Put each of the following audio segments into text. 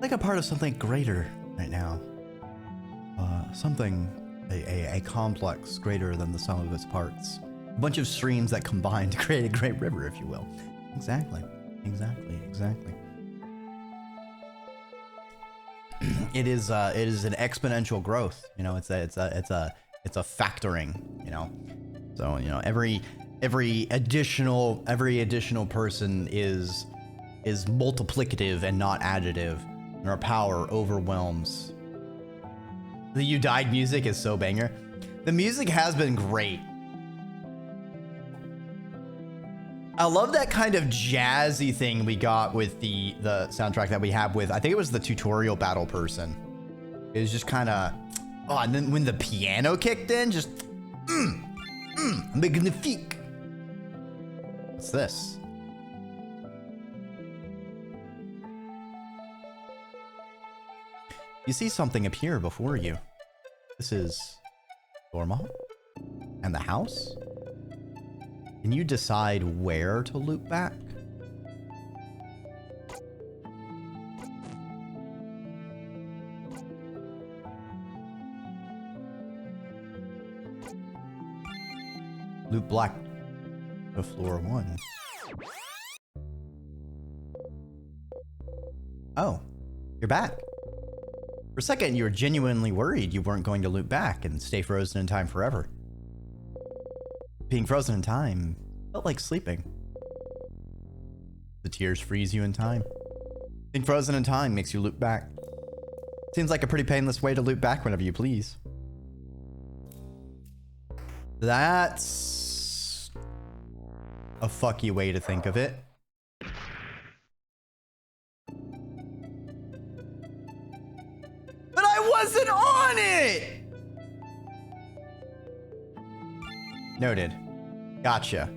like a part of something greater right now. A complex greater than the sum of its parts. A bunch of streams that combine to create a great river, if you will. Exactly. It is an exponential growth. You know, it's a factoring. You know, so you know every additional person is multiplicative and not additive, and our power overwhelms. The You Died music is so banger. The music has been great. I love that kind of jazzy thing we got with the soundtrack that we have with, I think it was the tutorial battle person. It was just kind of, oh, and then when the piano kicked in, just, magnifique. What's this? You see something appear before you. This is Dorma and the house. Can you decide where to loop back? Loop black to floor 1. Oh, you're back. For a second, you were genuinely worried you weren't going to loop back and stay frozen in time forever. Being frozen in time felt like sleeping. The tears freeze you in time. Being frozen in time makes you loop back. Seems like a pretty painless way to loop back whenever you please. That's a fucky way to think of it. But I wasn't on it! Noted. Gotcha.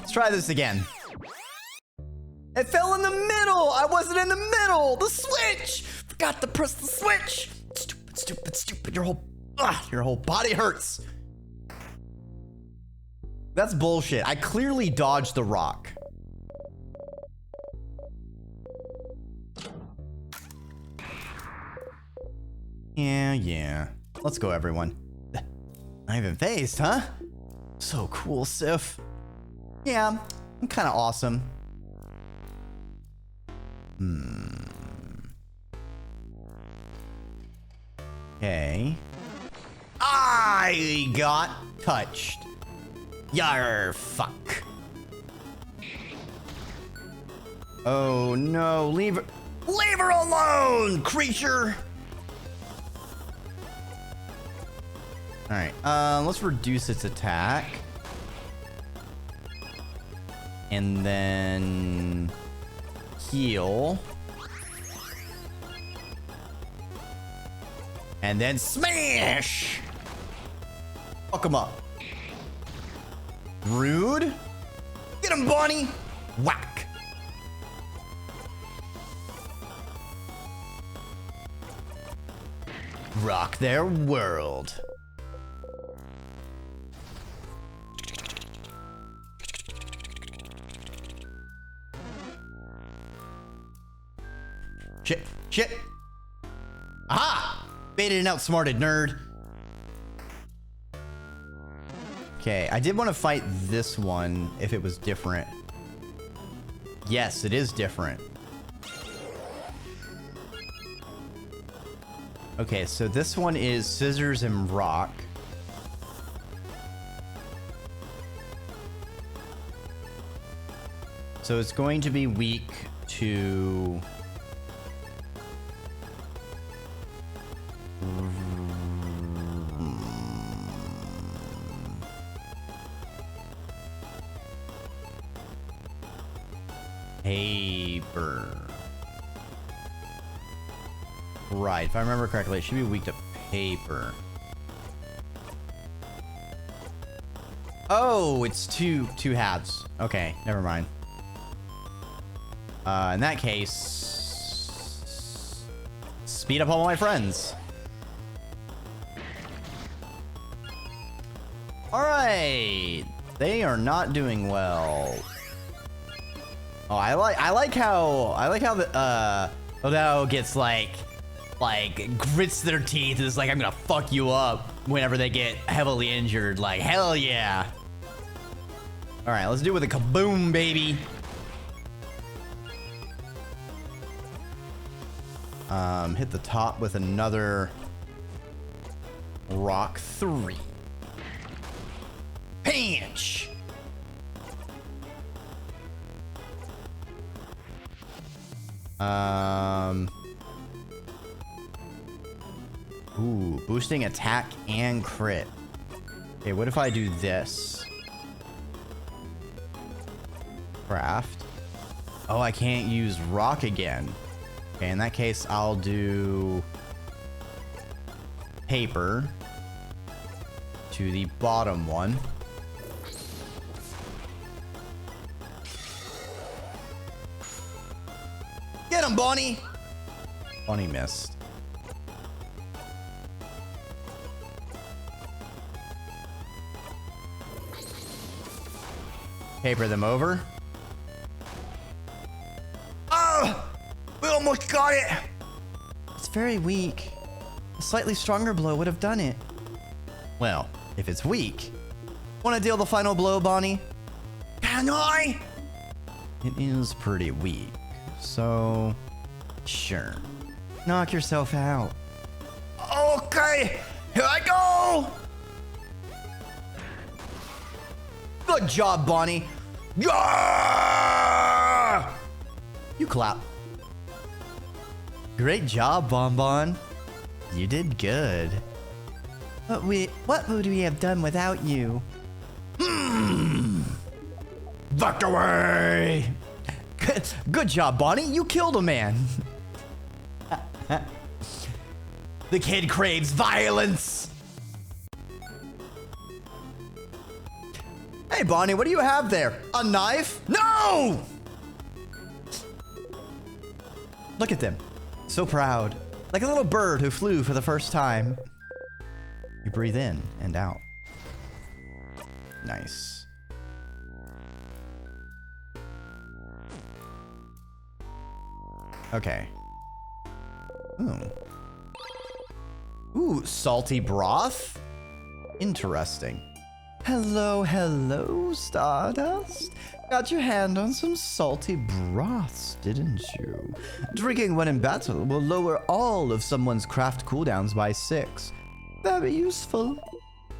Let's try this again. It fell in the middle! I wasn't in the middle! The switch! Forgot to press the switch! Stupid. Your whole body hurts. That's bullshit. I clearly dodged the rock. Yeah. Let's go, everyone. Not even phased, huh? So cool, Sif. Yeah, I'm kind of awesome. Okay. I got touched. Yar fuck. Oh no, leave her alone, creature. All right, let's reduce its attack. And then heal. And then smash! Fuck him up. Rude. Get him, Bonnie. Whack. Rock their world. Shit. Aha! Baited and outsmarted, nerd. Okay, I did want to fight this one if it was different. Yes, it is different. Okay, so this one is scissors and rock. So it's going to be weak to... paper. Right, if I remember correctly, it should be weak to paper. Oh, it's two halves. Okay, never mind. In that case, speed up all my friends. All right, they are not doing well. Oh, I like how the Odo gets like grits their teeth and is like, I'm gonna fuck you up whenever they get heavily injured. Like, hell yeah. All right, let's do it with a kaboom, baby. Hit the top with another rock 3. Pinch. Ooh, boosting attack and crit. Okay, what if I do this? Craft. Oh, I can't use rock again. Okay, in that case, I'll do paper to the bottom one. Get him, Bonnie! Bonnie missed. Paper them over. Oh! We almost got it! It's very weak. A slightly stronger blow would have done it. Well, if it's weak, want to deal the final blow, Bonnie? Can I? It is pretty weak, so sure. Knock yourself out. Okay, here I go! Good job, Bonnie. Yeah! You clap. Great job, Bonbon. You did good. What would we have done without you? Victory! Good job, Bonnie. You killed a man. The kid craves violence. Hey, Bonnie, what do you have there? A knife? No! Look at them. So proud. Like a little bird who flew for the first time. You breathe in and out. Nice. Okay. Ooh, salty broth? Interesting. Hello, Stardust. Got your hand on some salty broths, didn't you? Drinking when in battle will lower all of someone's craft cooldowns by 6. Very useful.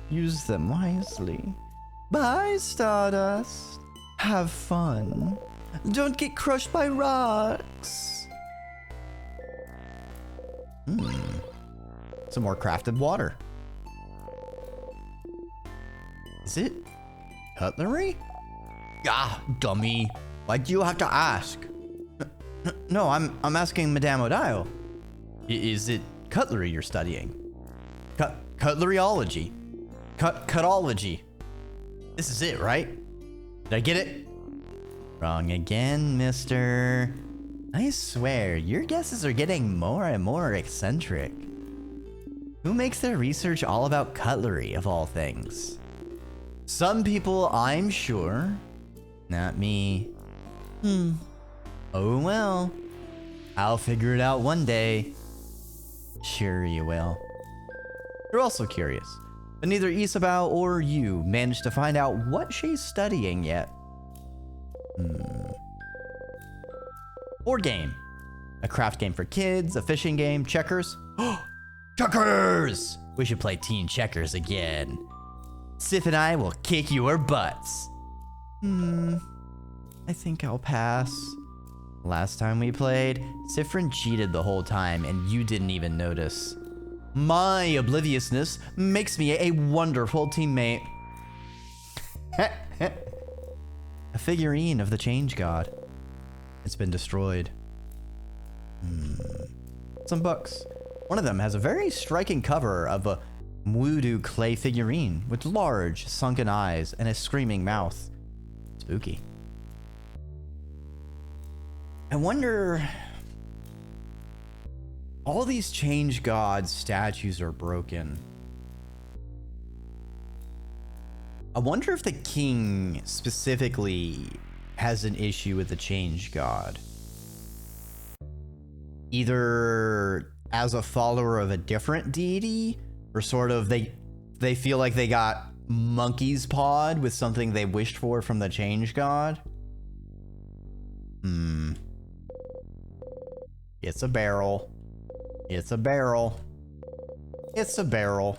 Use them wisely. Bye, Stardust. Have fun. Don't get crushed by rocks. Some more crafted water. Is it cutlery? Ah, dummy. Why do you have to ask? No, I'm asking Madame Odile. Is it cutlery you're studying? Cutleryology. Cutology. This is it, right? Did I get it? Wrong again, mister. I swear, your guesses are getting more and more eccentric. Who makes their research all about cutlery, of all things? Some people, I'm sure. Not me. Oh well. I'll figure it out one day. Sure you will. You're also curious, but neither Isabel or you managed to find out what she's studying yet. Board game. A craft game for kids, a fishing game, checkers. Checkers! We should play teen checkers again. Sif and I will kick your butts. I think I'll pass. Last time we played, Sifrin cheated the whole time and you didn't even notice. My obliviousness makes me a wonderful teammate. A figurine of the Change God. It's been destroyed. Some books. One of them has a very striking cover of a Voodoo clay figurine with large sunken eyes and a screaming mouth. Spooky. I wonder... All these Change God statues are broken. I wonder if the king specifically has an issue with the change god. Either as a follower of a different deity, or sort of they feel like they got monkey's pawed with something they wished for from the change god. It's a barrel. It's a barrel. It's a barrel.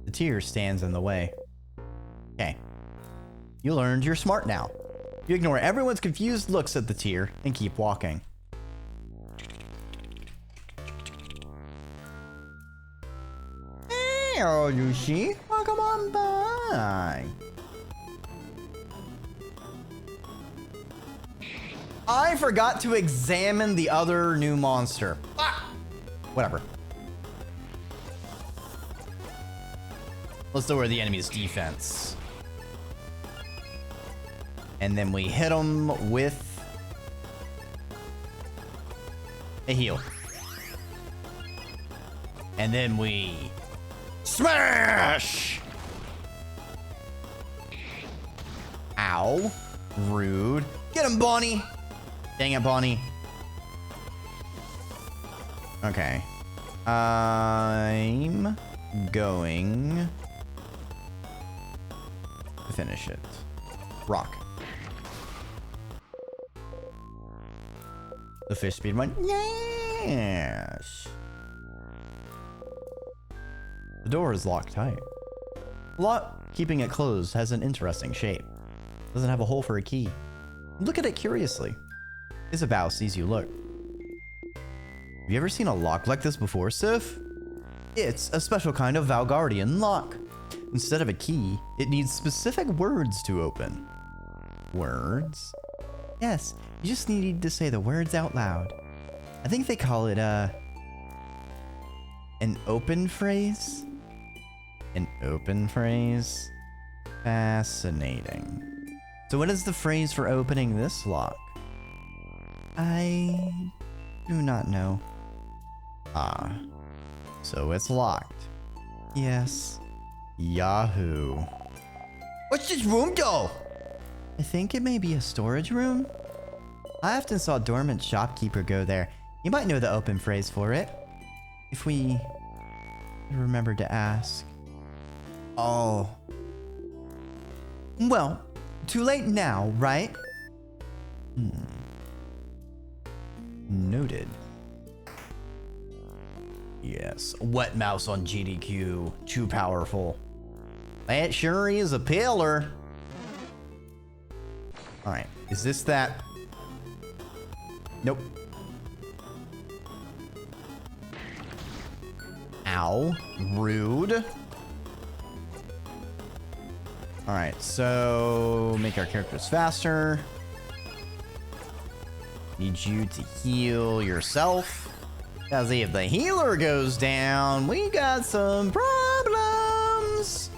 The tear stands in the way. Okay. You learned you're smart now. You ignore everyone's confused looks at the tear and keep walking. Hey, Lucy. Welcome on by. I forgot to examine the other new monster. Ah! Whatever. Let's lower the enemy's defense. And then we hit him with a heal. And then we smash! Ow. Rude. Get him, Bonnie! Dang it, Bonnie. Okay. I'm going to finish it. Rock. The fish speed one. Yes. The door is locked tight. The lock keeping it closed has an interesting shape. Doesn't have a hole for a key. Look at it curiously. Isabel sees you look. Have you ever seen a lock like this before, Sif? It's a special kind of Valgardian lock. Instead of a key, it needs specific words to open. Words? Yes, you just need to say the words out loud. I think they call it, an open phrase? An open phrase? Fascinating. So what is the phrase for opening this lock? I do not know. Ah, so it's locked. Yes. Yahoo. What's this room though? I think it may be a storage room. I often saw dormant shopkeeper go there. You might know the open phrase for it. If we remember to ask. Oh. Well, too late now, right? Noted. Yes, wet mouse on GDQ. Too powerful. That sure is a pillar. Alright, is this that? Nope. Ow. Rude. Alright, so make our characters faster. Need you to heal yourself. Because if the healer goes down, we got some problems.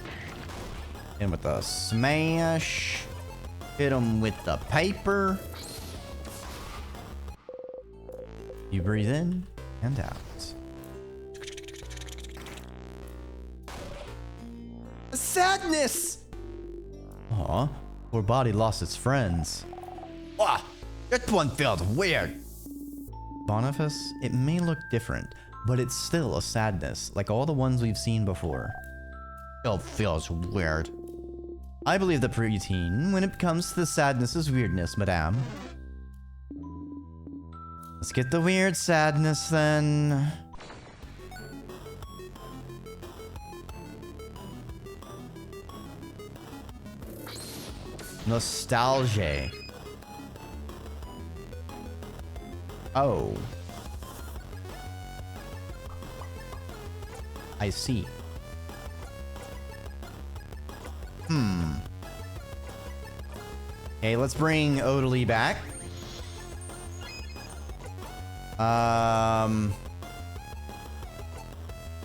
And with the smash. Hit him with the paper. You breathe in and out. Sadness! Aw, poor body lost its friends. Ah, that one felt weird. Boniface, it may look different, but it's still a sadness, like all the ones we've seen before. It feels weird. I believe the preteen when it comes to the sadness is weirdness, madame. Let's get the weird sadness then. Nostalgia. Oh. I see. Okay, let's bring Odalie back.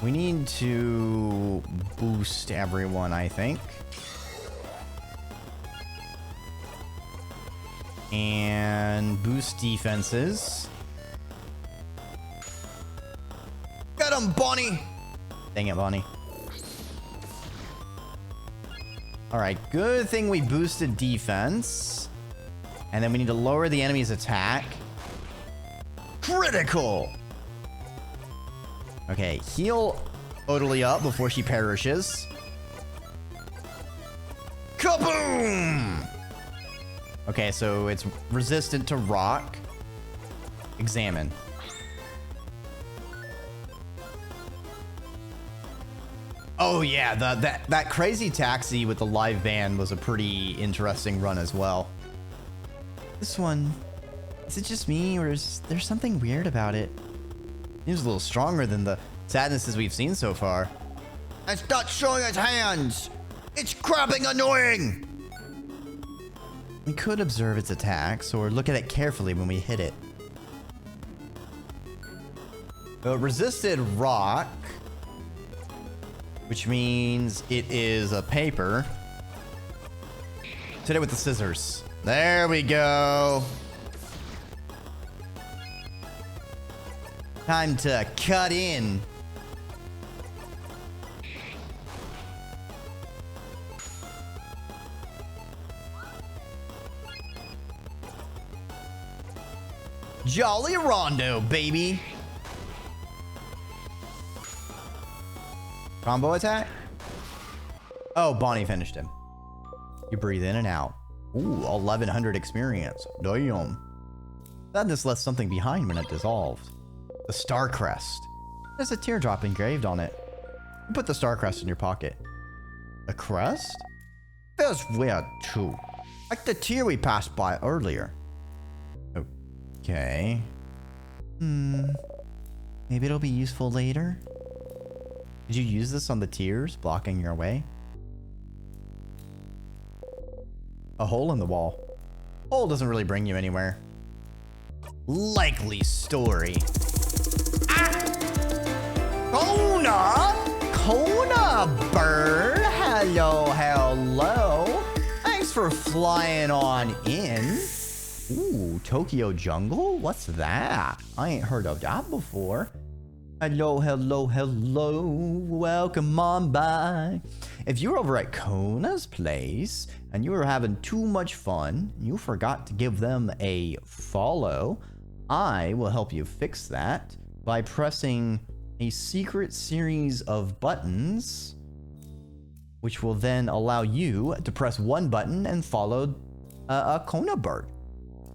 We need to boost everyone, I think. And boost defenses. Get him, Bonnie! Dang it, Bonnie. All right, good thing we boosted defense. And then we need to lower the enemy's attack. Critical! Okay, heal Odalie up before she perishes. Kaboom! Okay, so it's resistant to rock. Examine. Oh yeah, that crazy taxi with the live band was a pretty interesting run as well. This one, is it just me or is there something weird about it? Seems a little stronger than the sadnesses we've seen so far. It's not showing its hands! It's crapping annoying! We could observe its attacks or look at it carefully when we hit it. So it resisted rock, which means it is a paper. Hit it with the scissors. There we go. Time to cut in. Jolly Rondo, baby. Combo attack? Oh, Bonnie finished him. You breathe in and out. Ooh, 1100 experience. Damn. Sadness left something behind when it dissolved. The Star Crest. There's a teardrop engraved on it. You put the Star Crest in your pocket. A crest? Feels weird too. Like the tear we passed by earlier. Okay. Maybe it'll be useful later. Did you use this on the tears blocking your way? A hole in the wall. Hole doesn't really bring you anywhere. Likely story. Ah! Kona bird. Hello. Thanks for flying on in. Ooh, Tokyo Jungle? What's that? I ain't heard of that before. Hello. Welcome on by. If you were over at Kona's place and you were having too much fun, you forgot to give them a follow, I will help you fix that by pressing a secret series of buttons, which will then allow you to press one button and follow a Kona bird.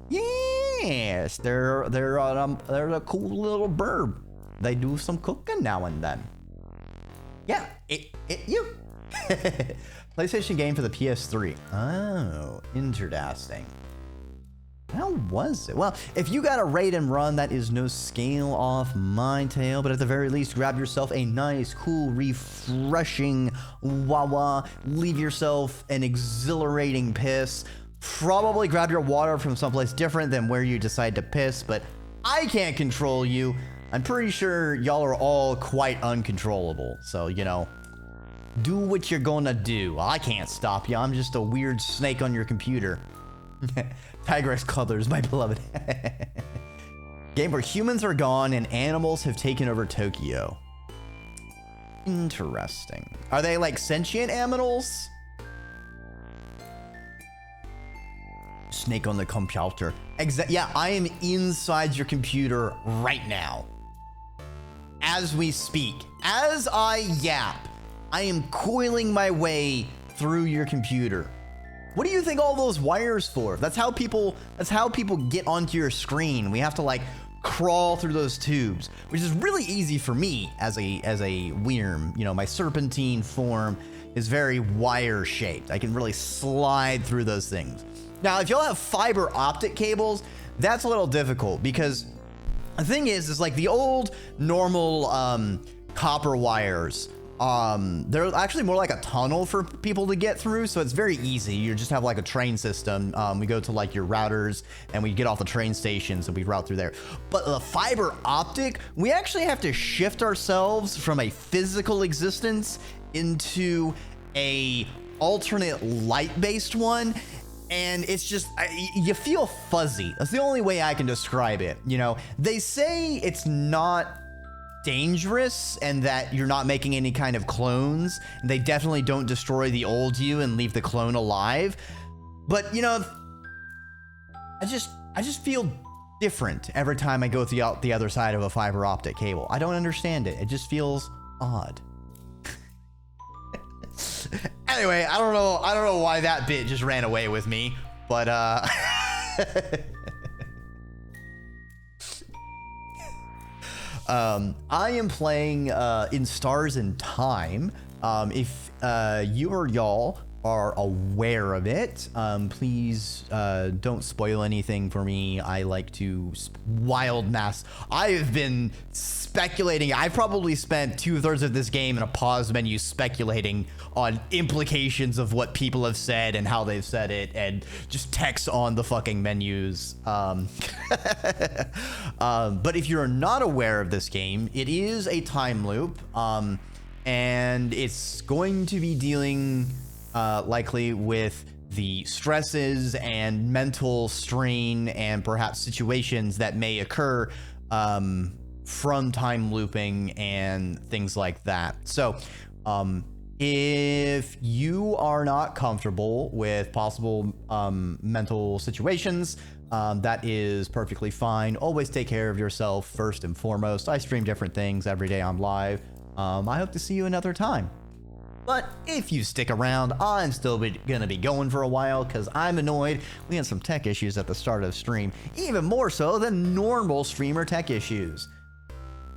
Yes, they're a cool little bird. They do some cooking now and then. Yeah, you. PlayStation game for the PS3. Oh, interesting. How was it? Well, if you got a raid and run, that is no scale off my tail, but at the very least, grab yourself a nice, cool, refreshing Wawa. Leave yourself an exhilarating piss. Probably grab your water from someplace different than where you decide to piss, but I can't control you. I'm pretty sure y'all are all quite uncontrollable. So, you know, do what you're gonna do. I can't stop you. I'm just a weird snake on your computer. Tigrex colors, my beloved. Game where humans are gone and animals have taken over Tokyo. Interesting. Are they like sentient animals? Snake on the computer. Yeah, I am inside your computer right now. As we speak, as I yap, I am coiling my way through your computer. What do you think all those wires for? That's how people get onto your screen. We have to like crawl through those tubes, which is really easy for me as a Wyrm. You know, my serpentine form is very wire shaped. I can really slide through those things. Now, if y'all have fiber optic cables, that's a little difficult because the thing is like the old normal copper wires, they're actually more like a tunnel for people to get through, so it's very easy. You just have like a train system. We go to like your routers and we get off the train stations and we route through there. But the fiber optic, we actually have to shift ourselves from a physical existence into a alternate light-based one. And it's just, you feel fuzzy. That's the only way I can describe it. You know, they say it's not dangerous and that you're not making any kind of clones. And they definitely don't destroy the old you and leave the clone alive. But, you know, I just feel different every time I go through the other side of a fiber optic cable. I don't understand it. It just feels odd. Anyway, I don't know why that bit just ran away with me, but I am playing in Stars in Time. If you or y'all are aware of it, please don't spoil anything for me. I like to wild mass. I have been speculating. I've probably spent 2/3 of this game in a pause menu speculating on implications of what people have said and how they've said it, and just text on the fucking menus. But if you're not aware of this game, it is a time loop, and it's going to be dealing likely with the stresses and mental strain and perhaps situations that may occur from time looping and things like that. So if you are not comfortable with possible mental situations, that is perfectly fine. Always take care of yourself first and foremost. I stream different things every day on live. I hope to see you another time. But if you stick around, I'm still gonna be going for a while because I'm annoyed. We had some tech issues at the start of the stream, even more so than normal streamer tech issues.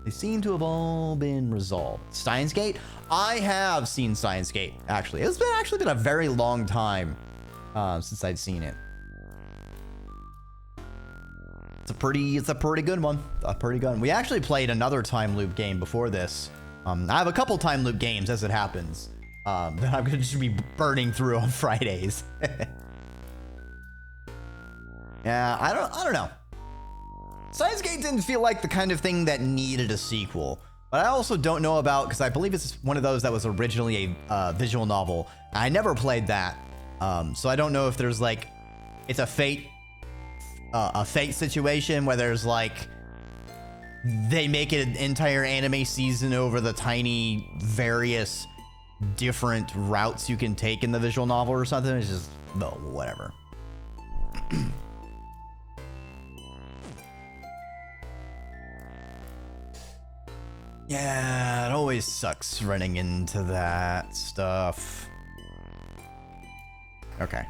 They seem to have all been resolved. Steins Gate? I have seen Steins Gate, actually. It's been a very long time since I'd seen it. It's a pretty good one. A pretty good one. We actually played another time loop game before this. I have a couple time loop games as it happens. That I'm gonna just be burning through on Fridays. Yeah, I don't know. Steins Gate didn't feel like the kind of thing that needed a sequel, but I also don't know about, because I believe it's one of those that was originally a visual novel. I never played that, so I don't know if there's like, it's a fate situation where there's like, they make it an entire anime season over the tiny various different routes you can take in the visual novel or something. It's just, no, whatever. Yeah, it always sucks running into that stuff. Okay.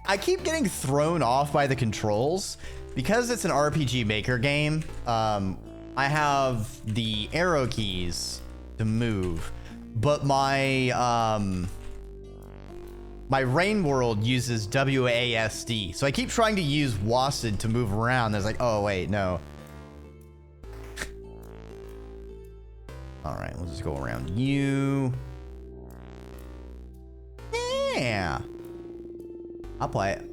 I keep getting thrown off by the controls. Because it's an RPG Maker game, I have the arrow keys to move, but my my Rain World uses WASD, so I keep trying to use WASD to move around. There's like, oh wait, no. All right, we'll just go around you. Yeah, I'll play it.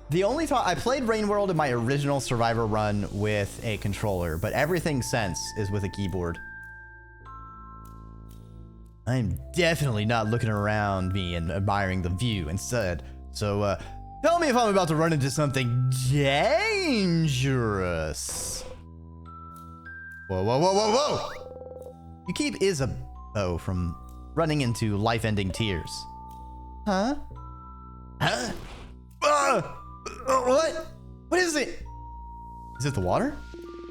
The only time I played Rain World in my original Survivor run with a controller, but everything since is with a keyboard. I'm definitely not looking around me and admiring the view instead. So, tell me if I'm about to run into something dangerous. Whoa, whoa, whoa, whoa, whoa! You keep Isabeau from running into life-ending tears. Huh? Huh? What? What is it? Is it the water?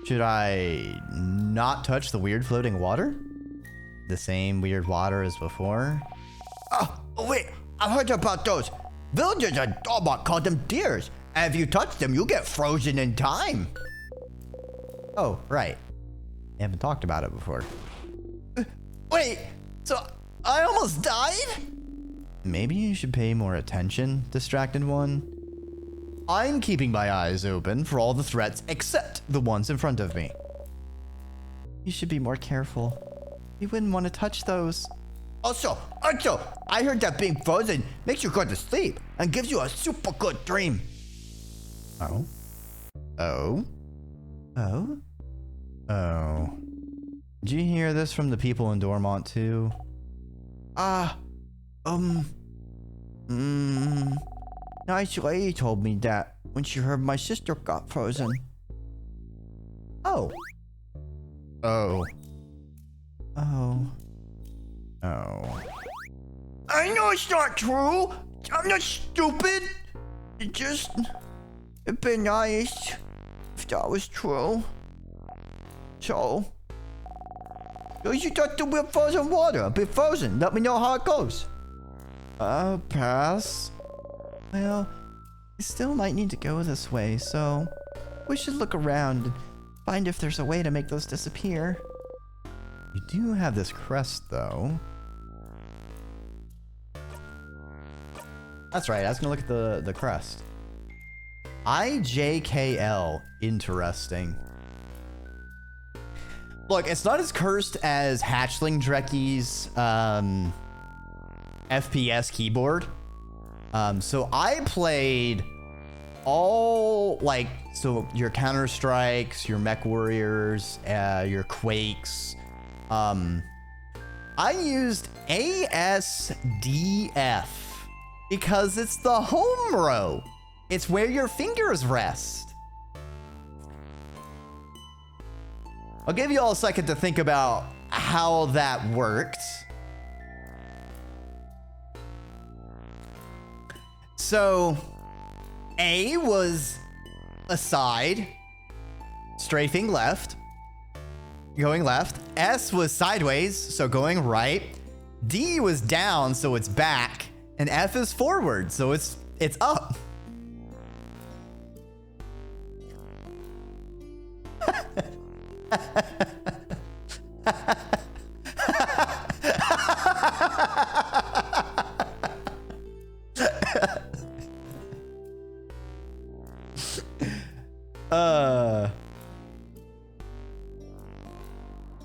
Should I not touch the weird floating water? The same weird water as before? Oh, wait. I've heard about those. Villagers in Dormont call them deers. And if you touch them, you get frozen in time. Oh, right. I haven't talked about it before. Wait, so I almost died? Maybe you should pay more attention, distracted one. I'm keeping my eyes open for all the threats except the ones in front of me. You should be more careful. You wouldn't want to touch those. Also, I heard that being frozen makes you go to sleep and gives you a super good dream. Oh? Oh? Oh? Oh. Did you hear this from the people in Dormont too? Nice lady told me that when she heard my sister got frozen. Oh. Oh. Oh. Oh. I know it's not true. I'm not stupid. It'd be nice if that was true. So you thought the wheel frozen water. A bit frozen. Let me know how it goes. Pass. Well, we still might need to go this way, so we should look around and find if there's a way to make those disappear. You do have this crest, though. That's right, I was gonna look at the crest. IJKL. Interesting. Look, it's not as cursed as Hatchling Dreki's FPS keyboard. So I played all, like, so your Counter-Strikes, your Mech Warriors, your Quakes. I used ASDF because it's the home row. It's where your fingers rest. I'll give you all a second to think about how that worked. So, A was aside, strafing left, going left. S was sideways, so going right. D was down, so it's back. And F is forward, so it's up.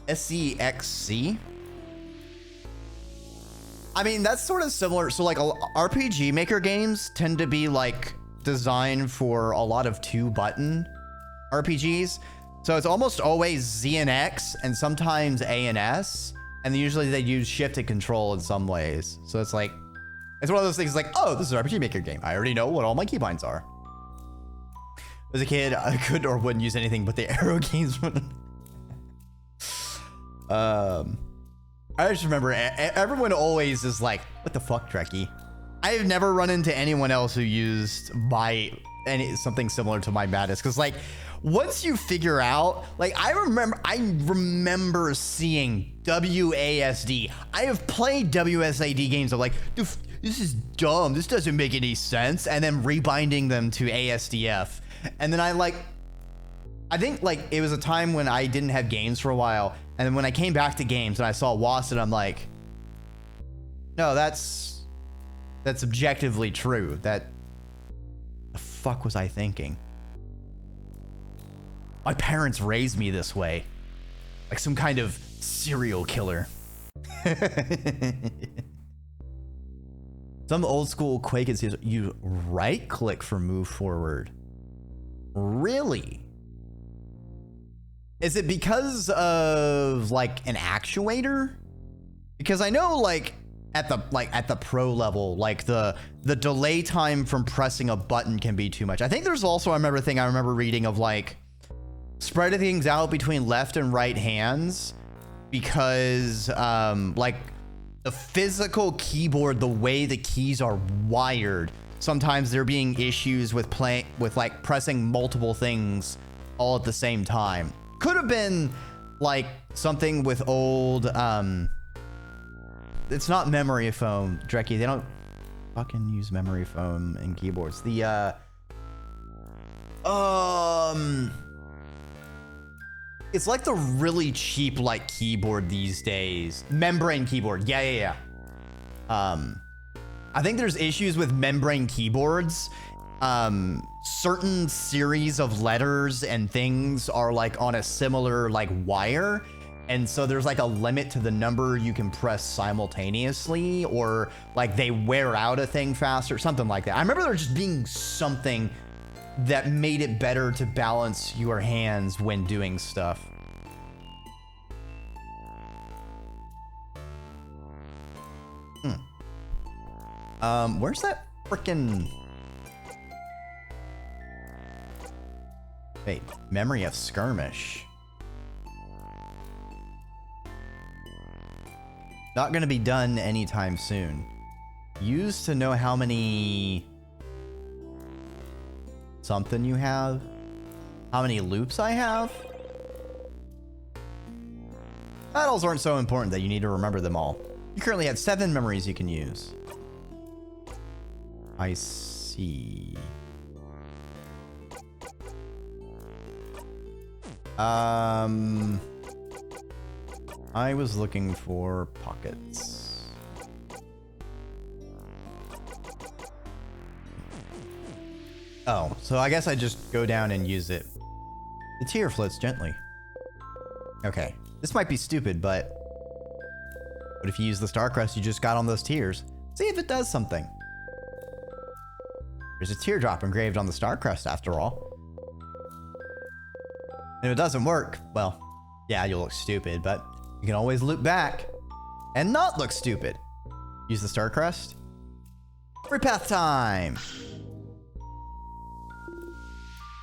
SCXC. I mean, that's sort of similar. So like RPG Maker games tend to be like designed for a lot of 2-button RPGs. So it's almost always Z and X and sometimes A and S. And usually they use shift and control in some ways. So it's like, it's one of those things like, oh, this is an RPG Maker game. I already know what all my keybinds are. As a kid, I could or wouldn't use anything but the arrow keys. I just remember everyone always is like, what the fuck, Dreki? I've never run into anyone else who used something similar to my madness. Cause like, once you figure out, like, I remember seeing WASD. I have played WSAD games. I'm like, dude, this is dumb. This doesn't make any sense. And then rebinding them to ASDF. And then I think like it was a time when I didn't have games for a while. And then when I came back to games and I saw WASD, I'm like, no, that's objectively true. The fuck was I thinking? My parents raised me this way. Like some kind of serial killer. Some old school Quake is you right click for move forward. Really? Is it because of like an actuator? Because I know like at the pro level, like the delay time from pressing a button can be too much. I think there's also I remember reading of like spreading things out between left and right hands because like the physical keyboard, the way the keys are wired, sometimes there being issues with like pressing multiple things all at the same time. Could have been like something with old it's not memory foam, Dreki. They don't fucking use memory foam in keyboards. It's like the really cheap like keyboard these days. Membrane keyboard. Yeah. I think there's issues with membrane keyboards. Certain series of letters and things are like on a similar like wire. And so there's like a limit to the number you can press simultaneously, or like they wear out a thing faster, something like that. I remember there just being something that made it better to balance your hands when doing stuff. Where's that frickin'... Wait, memory of skirmish. Not gonna be done anytime soon. Use to know how many something you have. How many loops I have. Battles aren't so important that you need to remember them all. You currently have 7 memories you can use. I see. I was looking for pockets. Oh, so I guess I just go down and use it. The tier floats gently. Okay, this might be stupid, but what if you use the star crest you just got on those tiers? See if it does something. There's a teardrop engraved on the star crest after all. And if it doesn't work, well, yeah, you'll look stupid, but you can always loop back and not look stupid. Use the star crest. Free path time.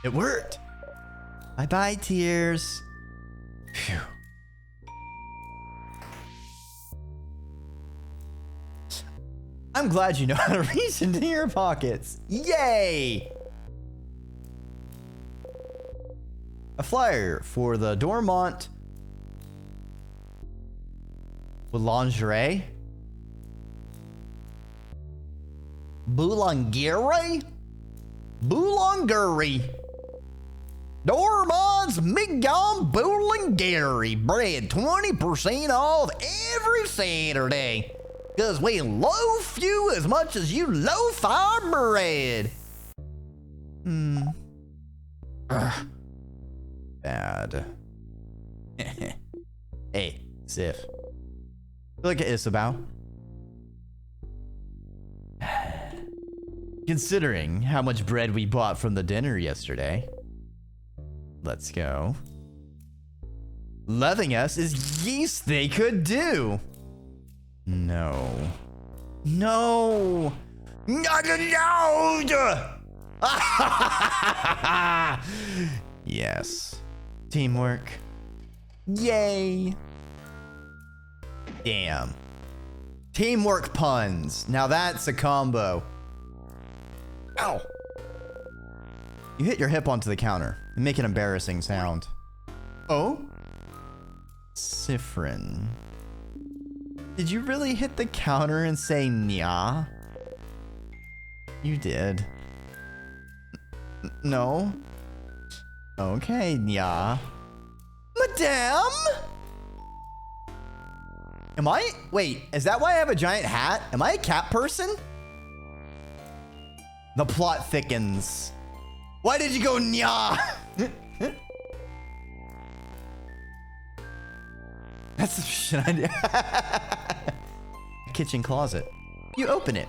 It worked. Bye-bye, tears. Phew. I'm glad you know how to reach into your pockets. Yay! A flyer for the Dormont Boulangerie? Boulangerie? Boulangerie. Dormont's Migon Boulangerie. Bread 20% off every Saturday. Cause we loaf you as much as you loaf our bread. Ugh. Bad. Hey, Sif. Look at Isabel. Considering how much bread we bought from the dinner yesterday. Let's go. Loving us is least they could do. No. No. Not allowed. Yes. Teamwork. Yay. Damn. Teamwork puns. Now that's a combo. Ow. You hit your hip onto the counter and make an embarrassing sound. Oh? Sifrin. Did you really hit the counter and say nya? You did. No? Okay, nya. Madame? Am I? Wait, is that why I have a giant hat? Am I a cat person? The plot thickens. Why did you go nya? That's the shit I did. Kitchen closet. You open it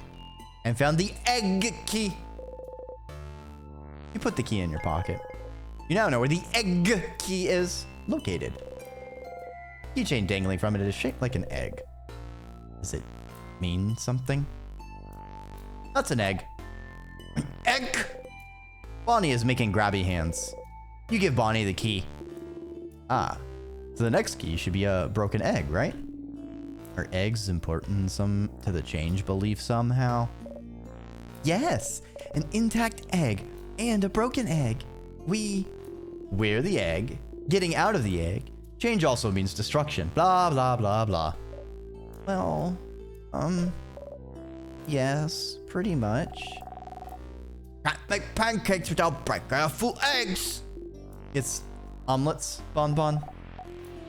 and found the egg key. You put the key in your pocket. You now know where the egg key is located. Keychain dangling from it is shaped like an egg. Does it mean something? That's an egg. Egg! Bonnie is making grabby hands. You give Bonnie the key. Ah, so the next key should be a broken egg, right? Are eggs important to the change belief somehow? Yes, an intact egg and a broken egg. We're the egg, getting out of the egg. Change also means destruction. Blah, blah, blah, blah. Well, yes, pretty much. Can't make pancakes without breaking full eggs. It's omelets, Bon Bon.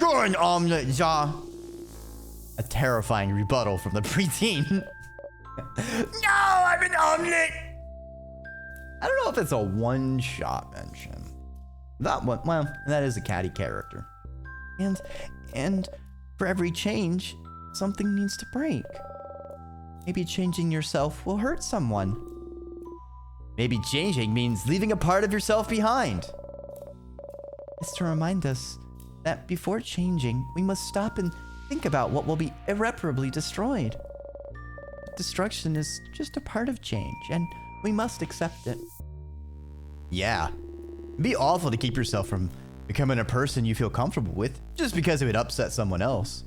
You're an omelet, Ja. A terrifying rebuttal from the preteen. No, I'm an omelet. I don't know if it's a one-shot mention. That one, well, that is a catty character. And for every change, something needs to break. Maybe changing yourself will hurt someone. Maybe changing means leaving a part of yourself behind. It's to remind us that before changing, we must stop and think about what will be irreparably destroyed. Destruction is just a part of change, and we must accept it. Yeah. It'd be awful to keep yourself from becoming a person you feel comfortable with just because it would upset someone else.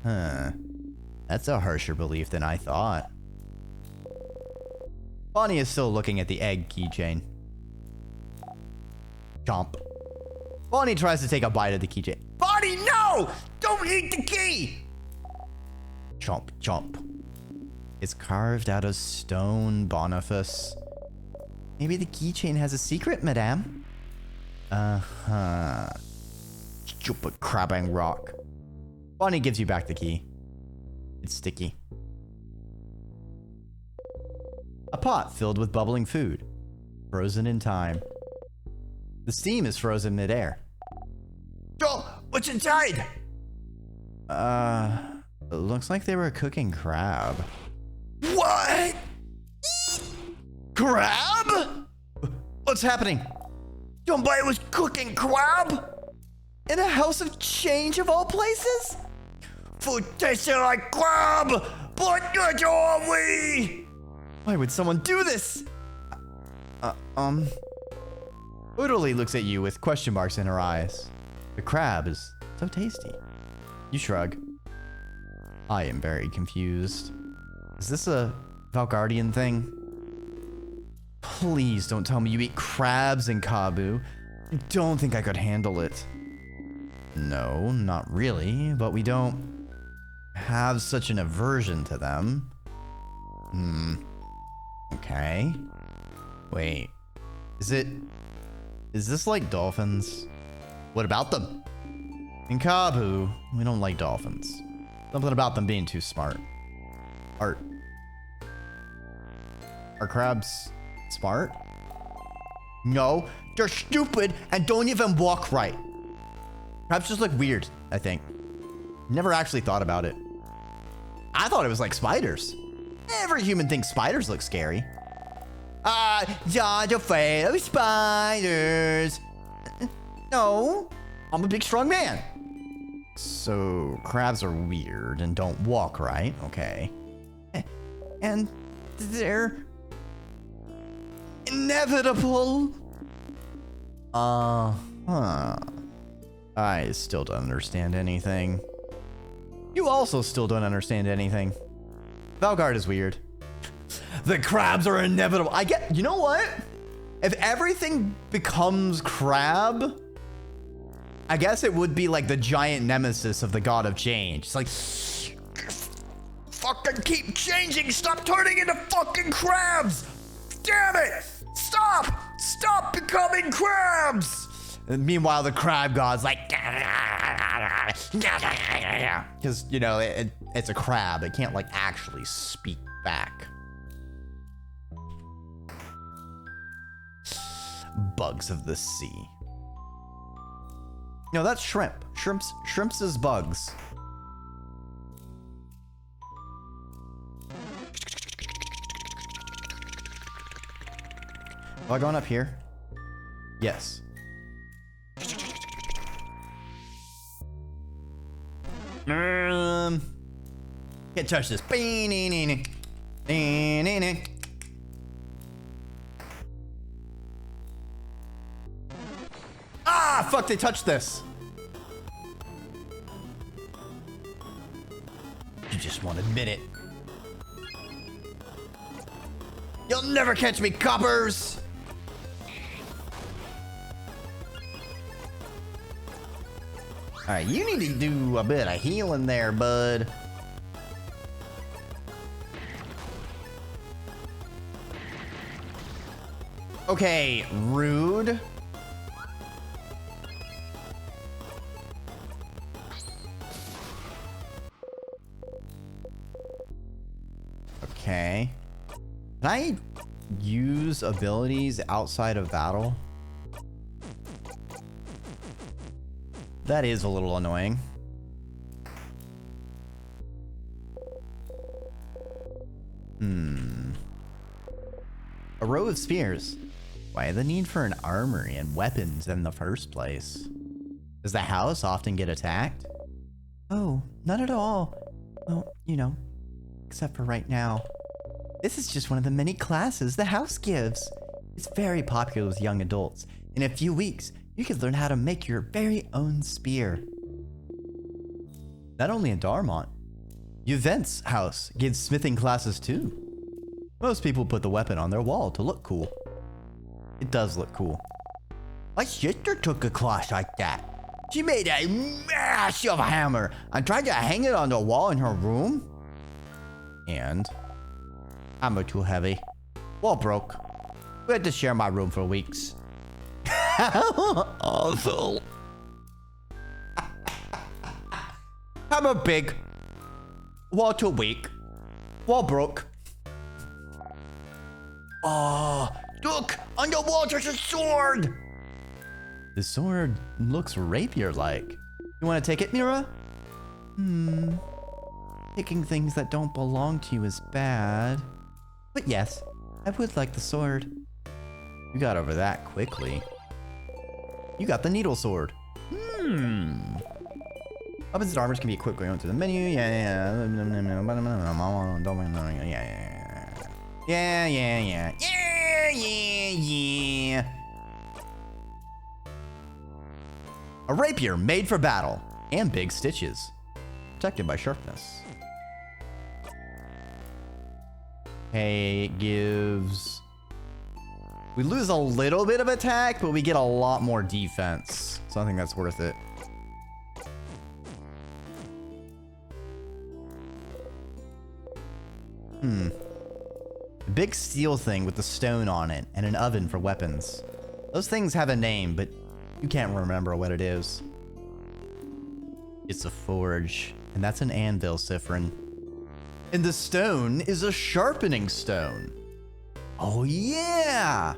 Huh. That's a harsher belief than I thought. Bonnie is still looking at the egg keychain. Chomp. Bonnie tries to take a bite of the keychain. Bonnie, no! Don't eat the key! Chomp, chomp. It's carved out of stone, Boniface. Maybe the keychain has a secret, madame? Uh-huh. Stupid crabbing rock. Bonnie gives you back the key. It's sticky. A pot filled with bubbling food. Frozen in time. The steam is frozen midair. Joel, what's inside? It looks like they were cooking crab. What? Crab? What's happening? Somebody was cooking crab? In a house of change of all places? Food tasting like crab! But good are we? Why would someone do this? Oodally looks at you with question marks in her eyes. The crab is so tasty. You shrug. I am very confused. Is this a Valgardian thing? Please don't tell me you eat crabs in Kabu. I don't think I could handle it. No, not really, but we don't have such an aversion to them. Okay. Wait. Is this like dolphins? What about them? In Kabu, we don't like dolphins. Something about them being too smart. Are crabs smart? No, they're stupid and don't even walk right. Crabs just look weird, I think. Never actually thought about it. I thought it was like spiders. Every human thinks spiders look scary. Not afraid of spiders. No, I'm a big strong man. So crabs are weird and don't walk right, okay. And they're inevitable. I still don't understand anything. You also still don't understand anything. Valgard is weird. The crabs are inevitable. You know what? If everything becomes crab, I guess it would be like the giant nemesis of the god of change. It's like, fucking keep changing. Stop turning into fucking crabs. Damn it. Stop becoming crabs. And meanwhile, the crab god's like, because, you know, it's a crab. It can't like actually speak back. Bugs of the sea. No, that's shrimp. Shrimps is bugs. Am I going up here? Yes. Can't touch this. Ah, fuck, they touched this. You just won't admit it. You'll never catch me, coppers. All right, you need to do a bit of healing there, bud. Okay, rude. Okay. Can I use abilities outside of battle? That is a little annoying. A row of spears. Why the need for an armory and weapons in the first place? Does the house often get attacked? Oh, not at all. Well, you know, except for right now. This is just one of the many classes the house gives. It's very popular with young adults. In a few weeks, you can learn how to make your very own spear. Not only in Darmont, Yvette's house gives smithing classes too. Most people put the weapon on their wall to look cool. It does look cool. My sister took a class like that. She made a massive hammer and tried to hang it on the wall in her room. And Hammer too heavy. Wall broke. We had to share my room for weeks. Awful. Hammer big. Wall too weak. Wall broke. Oh, look! On the wall there's a sword! the sword looks rapier-like. You want to take it, Mira? Taking things that don't belong to you is bad. But yes, I would like the sword. You got over that quickly. You got the needle sword. Weapons and armors can be equipped going to the menu. Yeah. A rapier made for battle and big stitches. Protected by sharpness. Okay, it gives... We lose a little bit of attack, but we get a lot more defense. So I think that's worth it. The big steel thing with the stone on it and an oven for weapons. Those things have a name, but you can't remember what it is. It's a forge, and that's an anvil, Sifrin. And the stone is a sharpening stone. Oh yeah!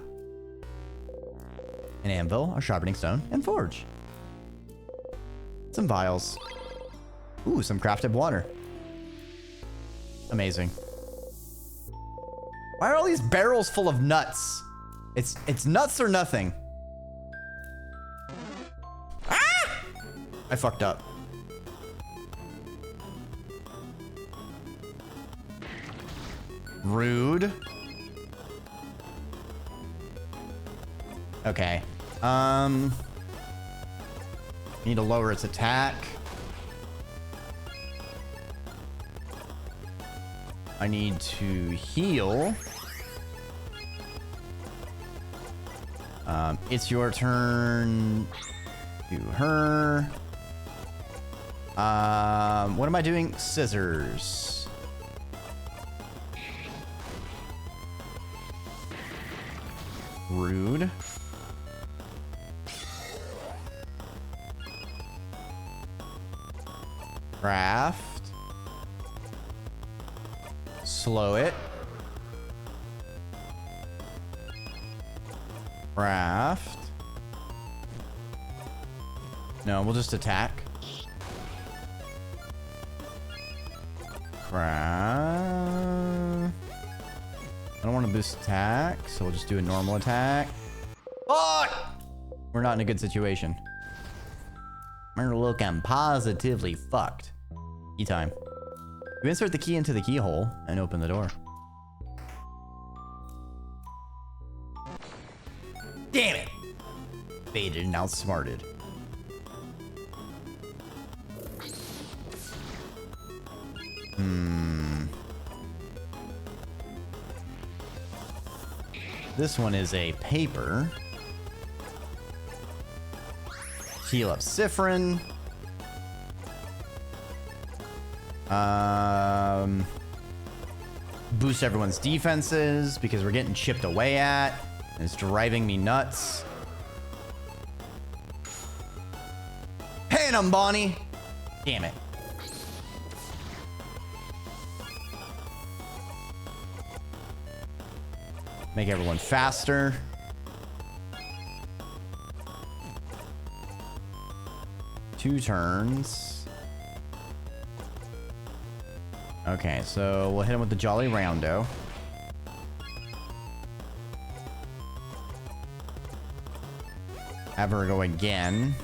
An anvil, a sharpening stone, and forge. Some vials. Ooh, some crafted water. Amazing. Why are all these barrels full of nuts? It's nuts or nothing. Ah! I fucked up. Rude. Okay. Need to lower its attack. I need to heal. It's your turn. To her. What am I doing? Scissors. Rude. Craft. Slow it. Craft. No, we'll just attack. Craft. I don't want to boost attack, so we'll just do a normal attack. Oh! We're not in a good situation. We're looking positively fucked. Key time. You insert the key into the keyhole and open the door. Damn it! Baited and outsmarted. This one is a paper. Heal up Sifrin. Boost everyone's defenses because we're getting chipped away at. And it's driving me nuts. Hit him, Bonnie! Damn it. Make everyone faster. Two turns. Okay, so we'll hit him with the Jolly Roundo. Have her go again.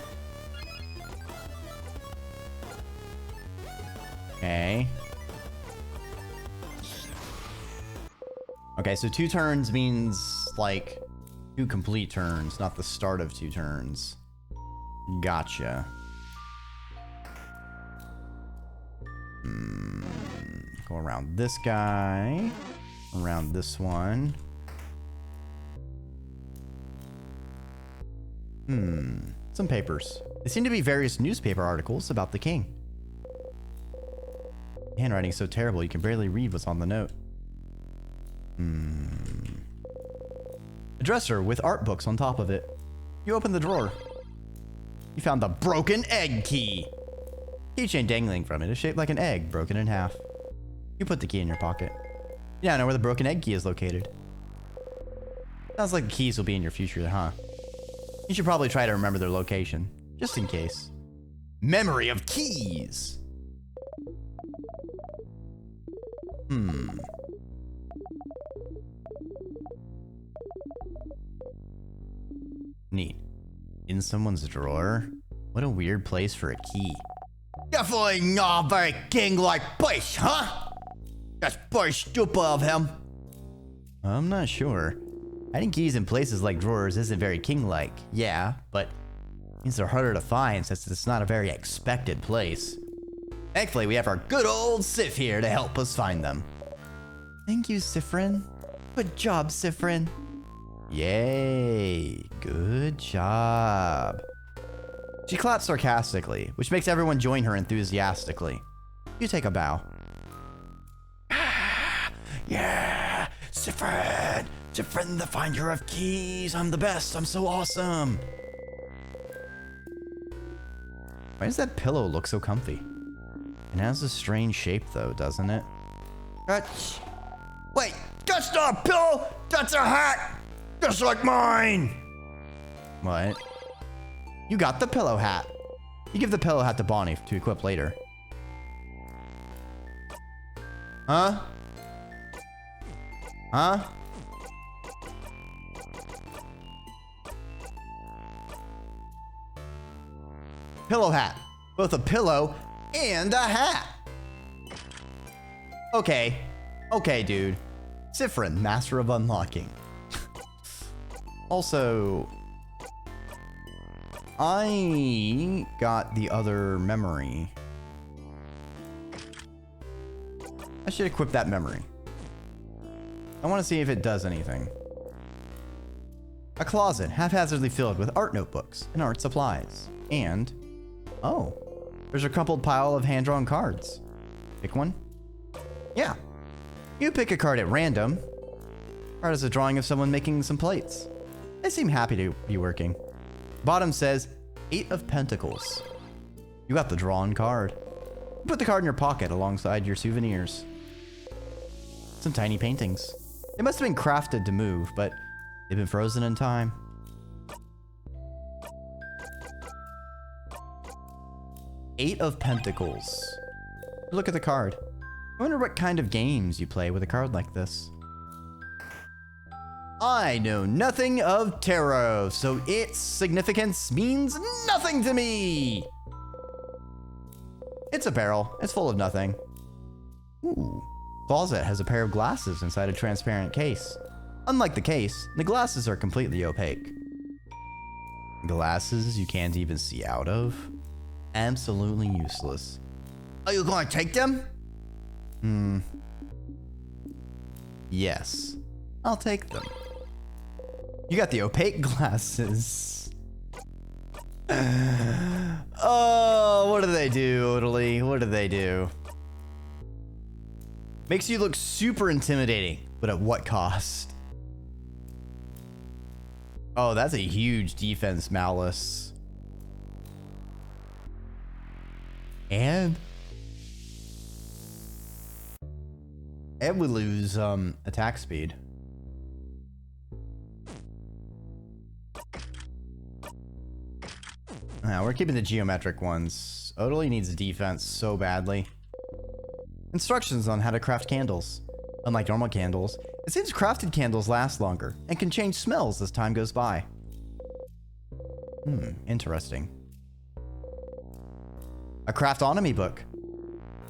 Okay. Okay, so 2 turns means like 2 complete turns, not the start of 2 turns. Gotcha. around this guy. Around this one. Some papers. They seem to be various newspaper articles about the king. Handwriting's so terrible you can barely read what's on the note. A dresser with art books on top of it. You open the drawer. You found the broken egg key. Keychain dangling from it is shaped like an egg, broken in half. You put the key in your pocket. You now know where the broken egg key is located. Sounds like the keys will be in your future, huh? You should probably try to remember their location, just in case. Memory of keys! Neat. In someone's drawer? What a weird place for a key. Definitely not a very king-like place, huh? That's pretty stupid of him. I'm not sure. Hiding keys in places like drawers isn't very king-like, yeah, but it means they're harder to find since it's not a very expected place. Thankfully, we have our good old Sif here to help us find them. Thank you, Sifrin. Good job, Sifrin. Yay, good job. She claps sarcastically, which makes everyone join her enthusiastically. You take a bow. Yeah, Sifrin! Sifrin, the finder of keys! I'm the best! I'm so awesome! Why does that pillow look so comfy? It has a strange shape though, doesn't it? Wait, that's not a pillow! That's a hat! Just like mine! What? You got the pillow hat. You give the pillow hat to Bonnie to equip later. Huh? Huh? Pillow hat. Both a pillow and a hat. Okay. Okay, dude. Sifrin, master of unlocking. Also, I got the other memory. I should equip that memory. I want to see if it does anything. A closet haphazardly filled with art notebooks and art supplies. And, oh, there's a crumpled pile of hand-drawn cards. Pick one? Yeah. You pick a card at random. Card is a drawing of someone making some plates. They seem happy to be working. Bottom says, 8 of Pentacles. You got the drawn card. Put the card in your pocket alongside your souvenirs. Some tiny paintings. They must have been crafted to move, but they've been frozen in time. Eight of Pentacles. Look at the card. I wonder what kind of games you play with a card like this. I know nothing of tarot, so its significance means nothing to me. It's a barrel. It's full of nothing. Ooh. Closet has a pair of glasses inside a transparent case. Unlike the case, the glasses are completely opaque. Glasses you can't even see out of? Absolutely useless. Are you going to take them? Yes. I'll take them. You got the opaque glasses. Oh, what do they do, Italy? What do they do? Makes you look super intimidating, but at what cost? Oh, that's a huge defense malice. And we lose attack speed. Now we're keeping the geometric ones. Odily needs defense so badly. Instructions on how to craft candles. Unlike normal candles, it seems crafted candles last longer and can change smells as time goes by. Interesting. A craftonomy book.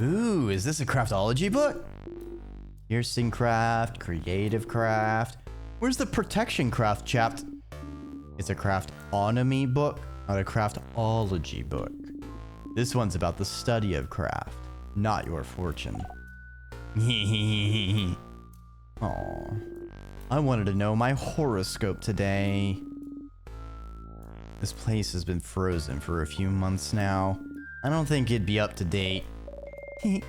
Ooh, is this a craftology book? Piercing craft, creative craft. Where's the protection craft chapter? It's a craftonomy book, not a craftology book. This one's about the study of craft, not your fortune. Aw. I wanted to know my horoscope today. This place has been frozen for a few months now. I don't think it'd be up to date. You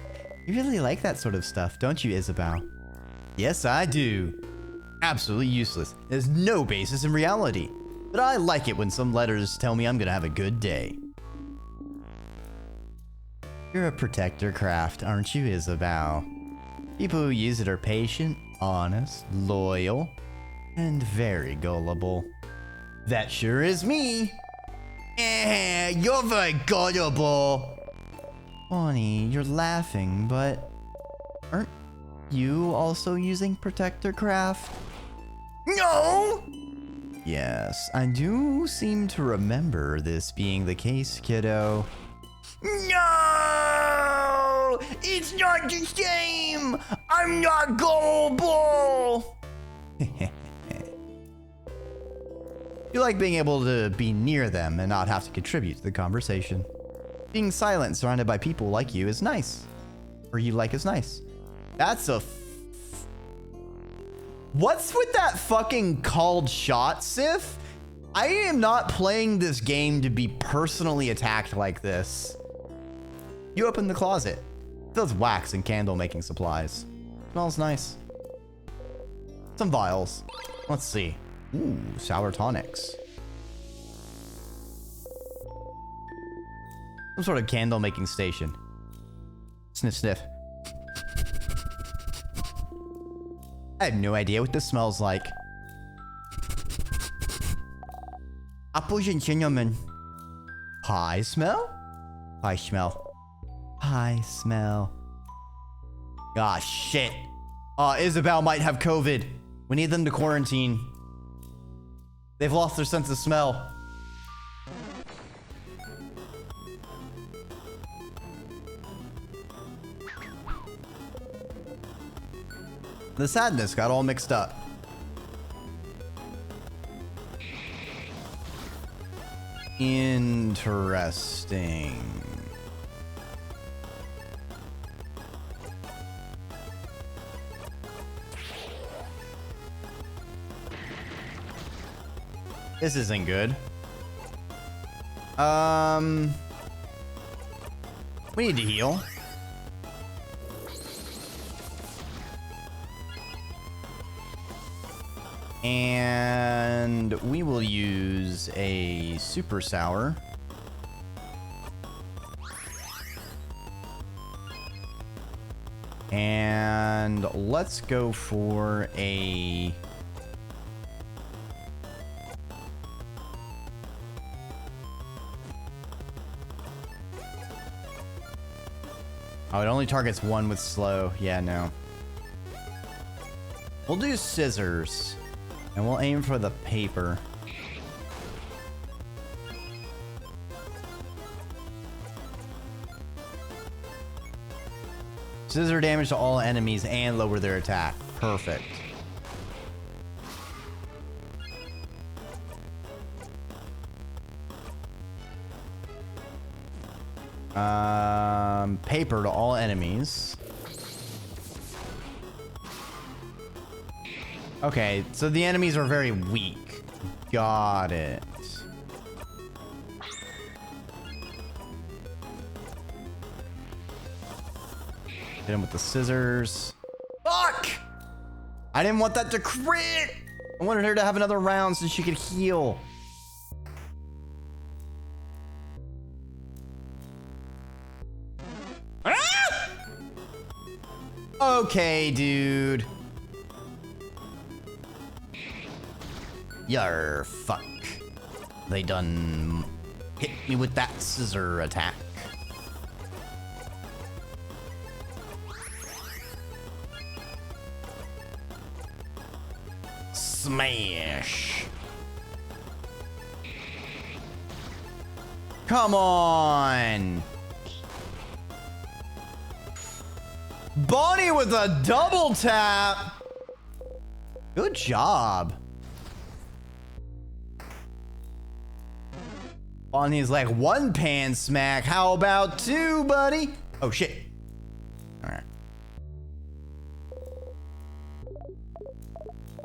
really like that sort of stuff, don't you, Isabel? Yes, I do. Absolutely useless. There's no basis in reality. But I like it when some letters tell me I'm gonna have a good day. You're a protector craft, aren't you, Isabel? People who use it are patient, honest, loyal, and very gullible. That sure is me. You're very gullible. Bonnie, you're laughing, but aren't you also using protector craft? No! Yes, I do seem to remember this being the case, kiddo. No! It's not the same! I'm not gullible! You like being able to be near them and not have to contribute to the conversation. Being silent surrounded by people like you is nice. Or you like is nice. That's a What's with that fucking called shot, Sif? I am not playing this game to be personally attacked like this. You open the closet. It fills wax and candle making supplies. Smells nice. Some vials. Let's see. Ooh, sour tonics. Some sort of candle making station. Sniff, sniff. I have no idea what this smells like. Apples and cinnamon. Pie smell? Pie smell. Pie smell. Ah, shit. Isabel might have COVID. We need them to quarantine. They've lost their sense of smell. The sadness got all mixed up. Interesting. This isn't good. We need to heal. And we will use a super sour. And let's go for a... Oh, it only targets one with slow. Yeah, no. We'll do scissors. And we'll aim for the paper. Scissor damage to all enemies and lower their attack. Perfect. Paper to all enemies. Okay, so the enemies are very weak. Got it. Hit him with the scissors. Fuck! I didn't want that to crit! I wanted her to have another round so she could heal. Ah! Okay, dude. Yar, fuck. They done hit me with that scissor attack. Smash. Come on. Bonnie with a double tap. Good job. Bonnie's like, one pan smack. How about two, buddy? Oh, shit. All right.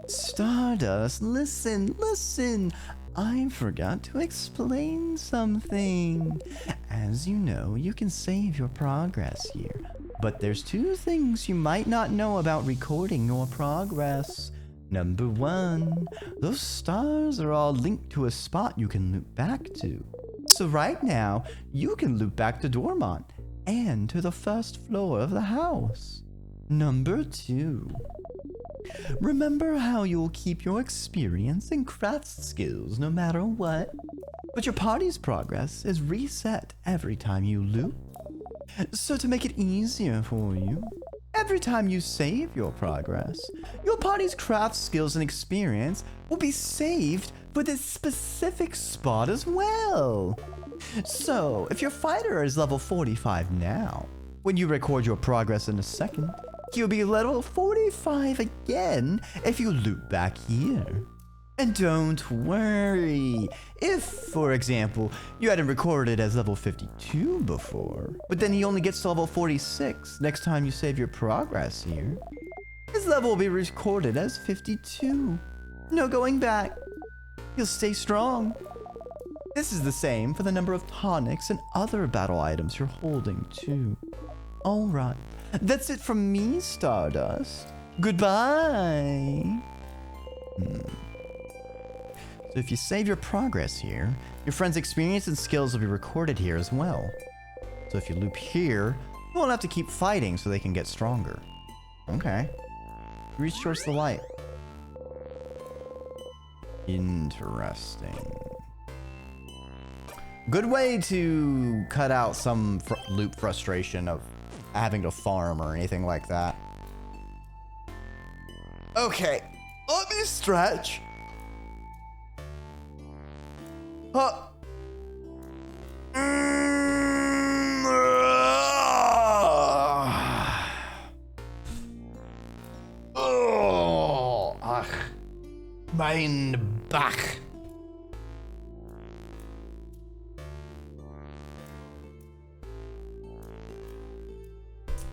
Stardust, listen, listen. I forgot to explain something. As you know, you can save your progress here. But there's two things you might not know about recording your progress. Number one, those stars are all linked to a spot you can loop back to. So right now, you can loop back to Dormont and to the first floor of the house. Number two, remember how you'll keep your experience and craft skills no matter what? But your party's progress is reset every time you loop. So to make it easier for you, every time you save your progress, your party's craft skills and experience will be saved for this specific spot as well. So, if your fighter is level 45 now, when you record your progress in a second, he'll be level 45 again if you loop back here. And don't worry, if, for example, you hadn't recorded as level 52 before, but then he only gets to level 46 next time you save your progress here, his level will be recorded as 52. No going back. He'll stay strong. This is the same for the number of tonics and other battle items you're holding too. Alright, that's it from me, Stardust. Goodbye. So if you save your progress here, your friend's experience and skills will be recorded here as well. So if you loop here, you won't have to keep fighting so they can get stronger. Okay. Reach towards the light. Interesting. Good way to cut out some loop frustration of having to farm or anything like that. Okay, let me stretch. Oh. Oh. Ach. Mein Bach.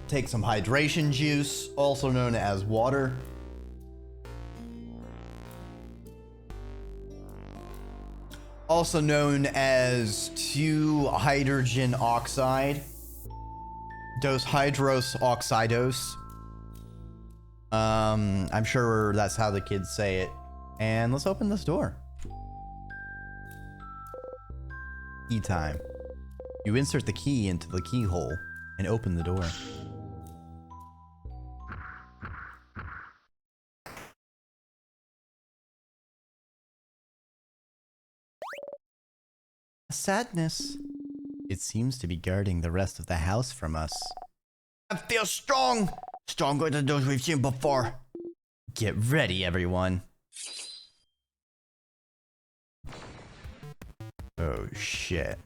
Take some hydration juice, also known as water. Also known as 2-hydrogen oxide. Dos hydros oxidose. I'm sure that's how the kids say it. And let's open this door. Key time. You insert the key into the keyhole and open the door. Sadness. It seems to be guarding the rest of the house from us. I feel strong! Stronger than those we've seen before. Get ready, everyone. Oh, shit.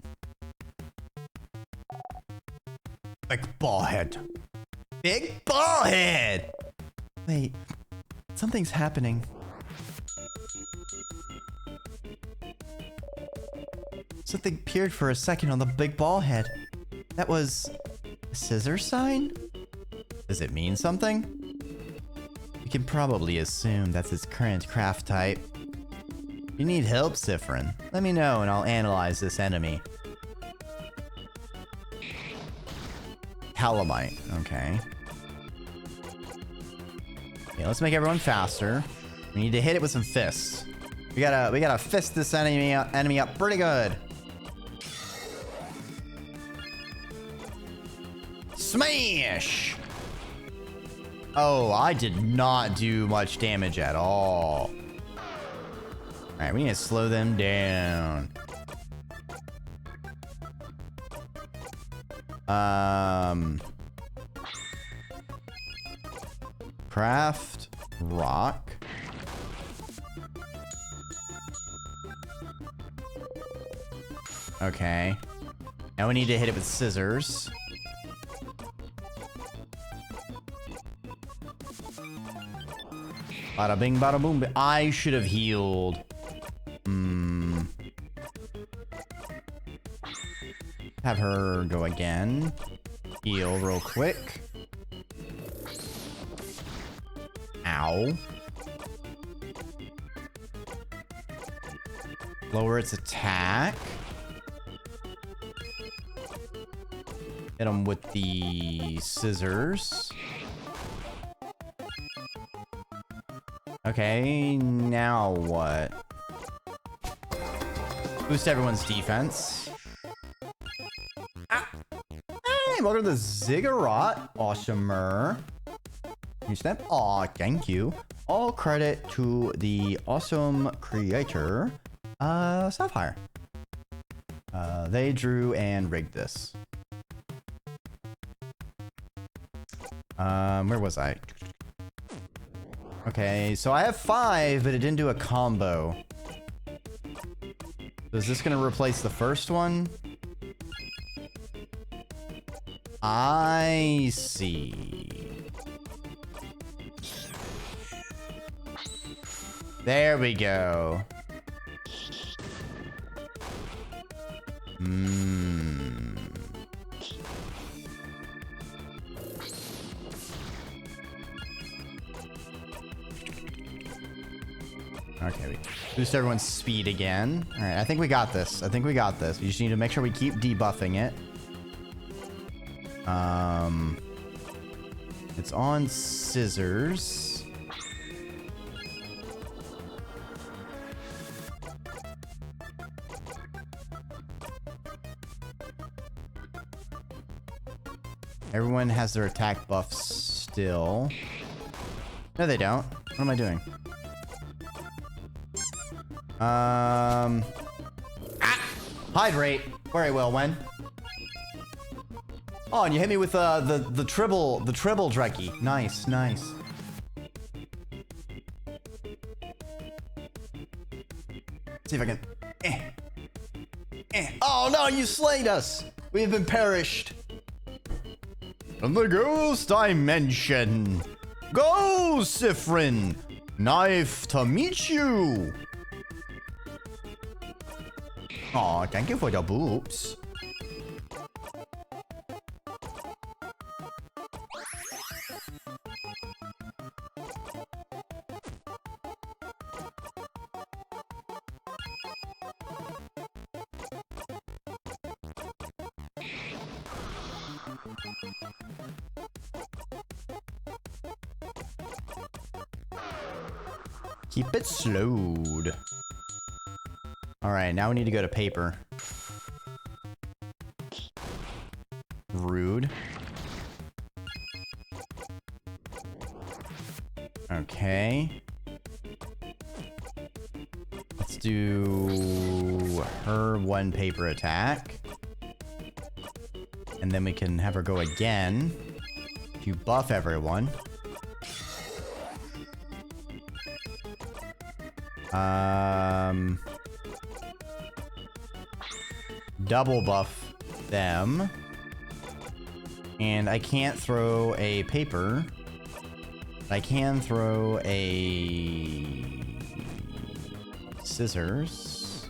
Big ball head. Big ball head! Wait, something's happening. Something appeared for a second on the big ball head. That was a scissor sign? Does it mean something? You can probably assume that's its current craft type. If you need help, Sifrin, let me know and I'll analyze this enemy. Calamite, okay. Yeah, let's make everyone faster. We need to hit it with some fists. We gotta fist this enemy up pretty good. Smash! Oh, I did not do much damage at all. Alright, we need to slow them down. Craft rock. Okay. Now we need to hit it with scissors. Bada bing, bada boom. I should have healed. Have her go again. Heal real quick. Ow. Lower its attack. Hit him with the scissors. Okay, now what? Boost everyone's defense. Ah. Hey, welcome to the Ziggurat. Awesomer. Can you snap? Aw, thank you. All credit to the awesome creator, Sapphire. They drew and rigged this. Where was I? Okay, so I have 5, but it didn't do a combo. So is this gonna replace the first one? I see. There we go. Okay, we boost everyone's speed again. All right, I think we got this. I think we got this. We just need to make sure we keep debuffing it. It's on scissors. Everyone has their attack buffs still. No, they don't. What am I doing? Hydrate. Very well, Wen. Oh, and you hit me with the triple Dreki. Nice, nice. See if I can. Oh no, you slayed us. We have been perished. From the ghost dimension. Go, Sifrin. Knife to meet you. Aw, thank you for the boobs. Keep it slowed. All right, now we need to go to paper. Rude. Okay. Let's do her 1 paper attack. And then we can have her go again to buff everyone. Double buff them. And I can't throw a paper. I can throw a scissors.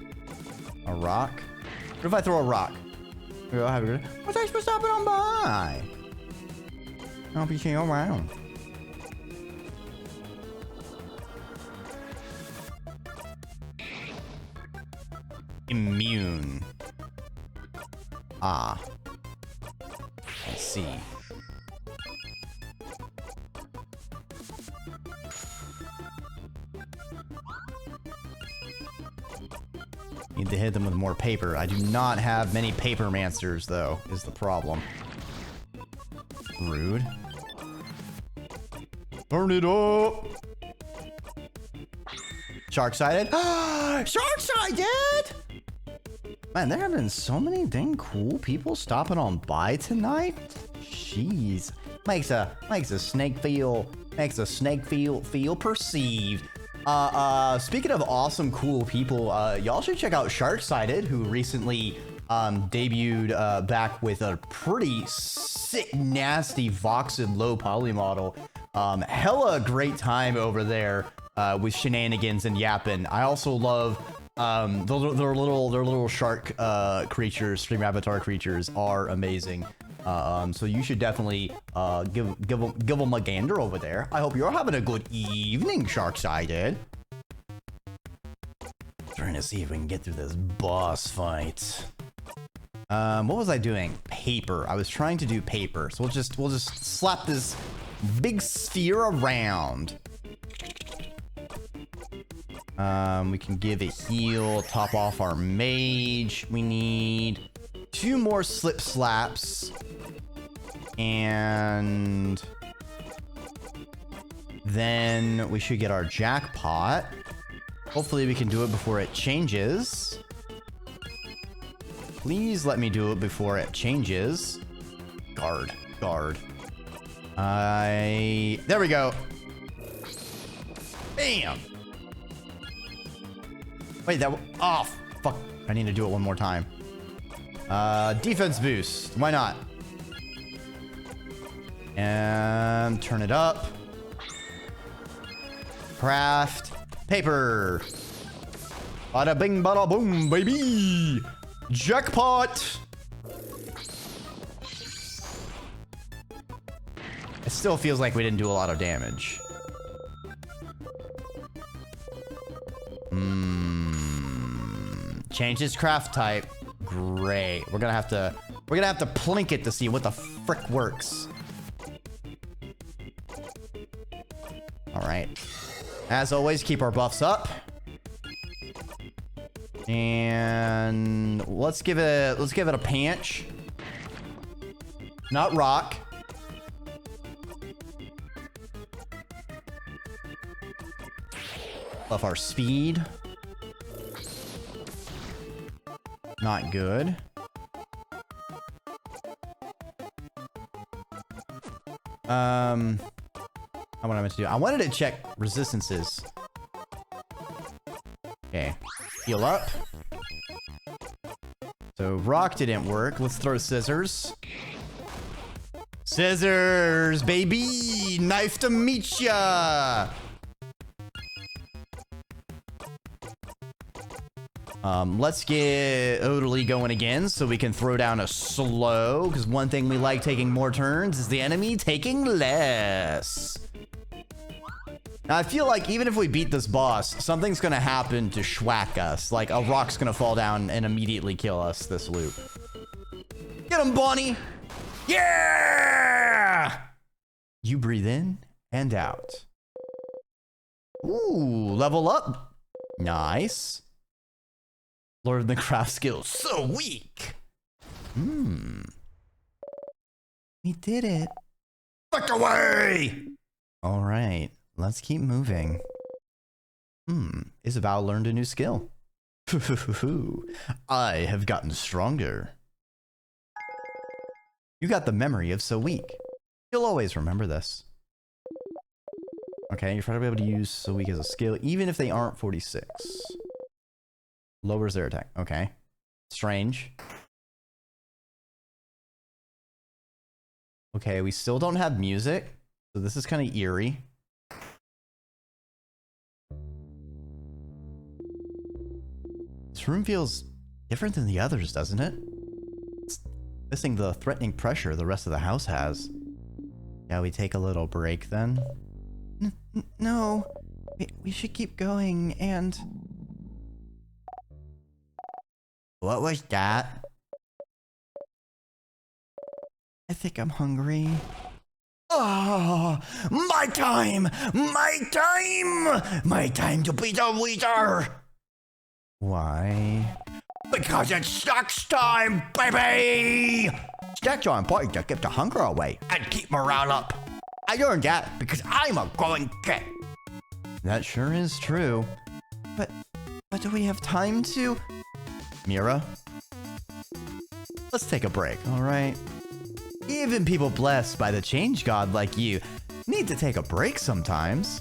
A rock. What if I throw a rock? What's I supposed to happen on by? I'll be seeing around. Immune. Ah. I see. Need to hit them with more paper. I do not have many paper mancers, though, is the problem. Rude. Turn it up! Shark-sided? Shark-sided! Man, there have been so many dang cool people stopping on by tonight. Jeez. Makes a snake feel perceived. Speaking of awesome, cool people, y'all should check out Shark-sided, who recently debuted back with a pretty sick, nasty Voxed low poly model. Hella great time over there with shenanigans and yapping. I also love their little shark creatures, stream avatar creatures are amazing. So you should definitely give them a gander over there. I hope you're having a good evening, Shark-sided. Trying to see if we can get through this boss fight. What was I doing? Paper. I was trying to do paper. So we'll just slap this big sphere around. We can give a heal, top off our mage. We need 2 more slip slaps. And then we should get our jackpot. Hopefully we can do it before it changes. Please let me do it before it changes. Guard. There we go. Bam. Wait, oh, fuck. I need to do it one more time. Defense boost. Why not? And turn it up. Craft. Paper. Bada bing, bada boom, baby. Jackpot. It still feels like we didn't do a lot of damage. Change his craft type. Great. We're gonna have to plink it to see what the frick works. All right. As always, keep our buffs up. And let's give it a punch. Not rock. Buff our speed. Not good. What am I meant to do? I wanted to check resistances. Okay. Heal up. So rock didn't work. Let's throw scissors. Scissors, baby! Knife to meet ya! Let's get Odily going again so we can throw down a slow, because one thing we like taking more turns is the enemy taking less. Now, I feel like even if we beat this boss, something's gonna happen to schwack us. Like, a rock's gonna fall down and immediately kill us this loop. Get him, Bonnie! Yeah! You breathe in and out. Ooh, level up. Nice. Learn the craft skills. So weak. We did it. Fuck away! All right. Let's keep moving. Isabel learned a new skill. I have gotten stronger. You got the memory of so weak. You'll always remember this. Okay, you're probably able to use so weak as a skill, even if they aren't 46. Lowers their attack. Okay. Strange. Okay, we still don't have music, so this is kind of eerie. This room feels different than the others, doesn't it? It's missing the threatening pressure the rest of the house has. Yeah, we take a little break then? No. We should keep going and... What was that? I think I'm hungry. Oh, my time! My time! My time to be the leader! Why? Because it's snacks time, baby! Snacks are important to keep the hunger away and keep morale up. I learned that because I'm a growing kid. That sure is true. But do we have time to... Mira? Let's take a break, alright? Even people blessed by the change god like you need to take a break sometimes.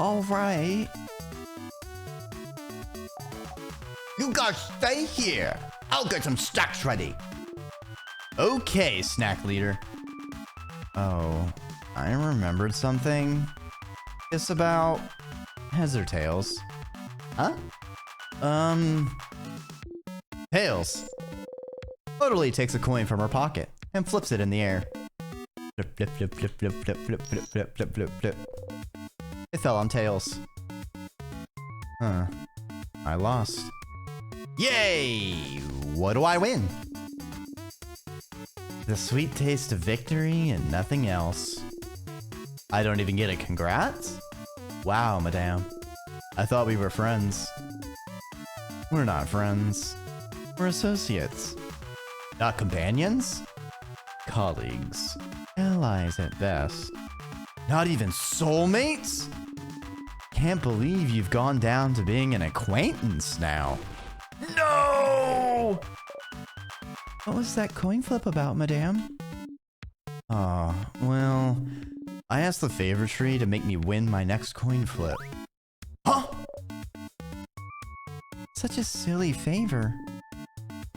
Alright. You guys stay here. I'll get some snacks ready. Okay, snack leader. Oh, I remembered something. It's about heads or tails. Huh? Tails. Totally takes a coin from her pocket and flips it in the air. Flip, flip, flip, flip, flip, flip, flip, flip, flip, flip, flip, flip. It fell on tails. Huh. I lost. Yay! What do I win? The sweet taste of victory and nothing else. I don't even get a congrats? Wow, madame. I thought we were friends. We're not friends. We're associates. Not companions? Colleagues. Allies at best. Not even soulmates? Can't believe you've gone down to being an acquaintance now. No! What was that coin flip about, madame? Oh, well, I asked the favor tree to make me win my next coin flip. Huh? Such a silly favor.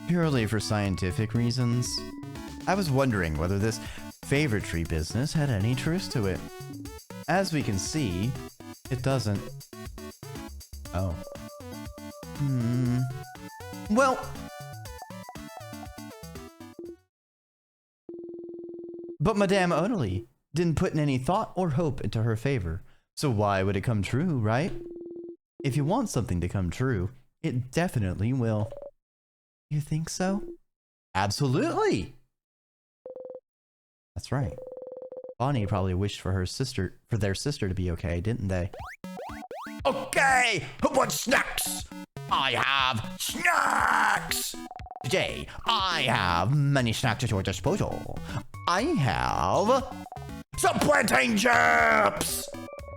Purely for scientific reasons. I was wondering whether this favor tree business had any truth to it. As we can see, it doesn't. Oh. Well... But Madame Odily didn't put in any thought or hope into her favor, so why would it come true, right? If you want something to come true, it definitely will. You think so? Absolutely! That's right. Bonnie probably wished for their sister to be okay, didn't they? Okay, who wants snacks? I have snacks! Today, I have many snacks at your disposal. I have some plantain chips!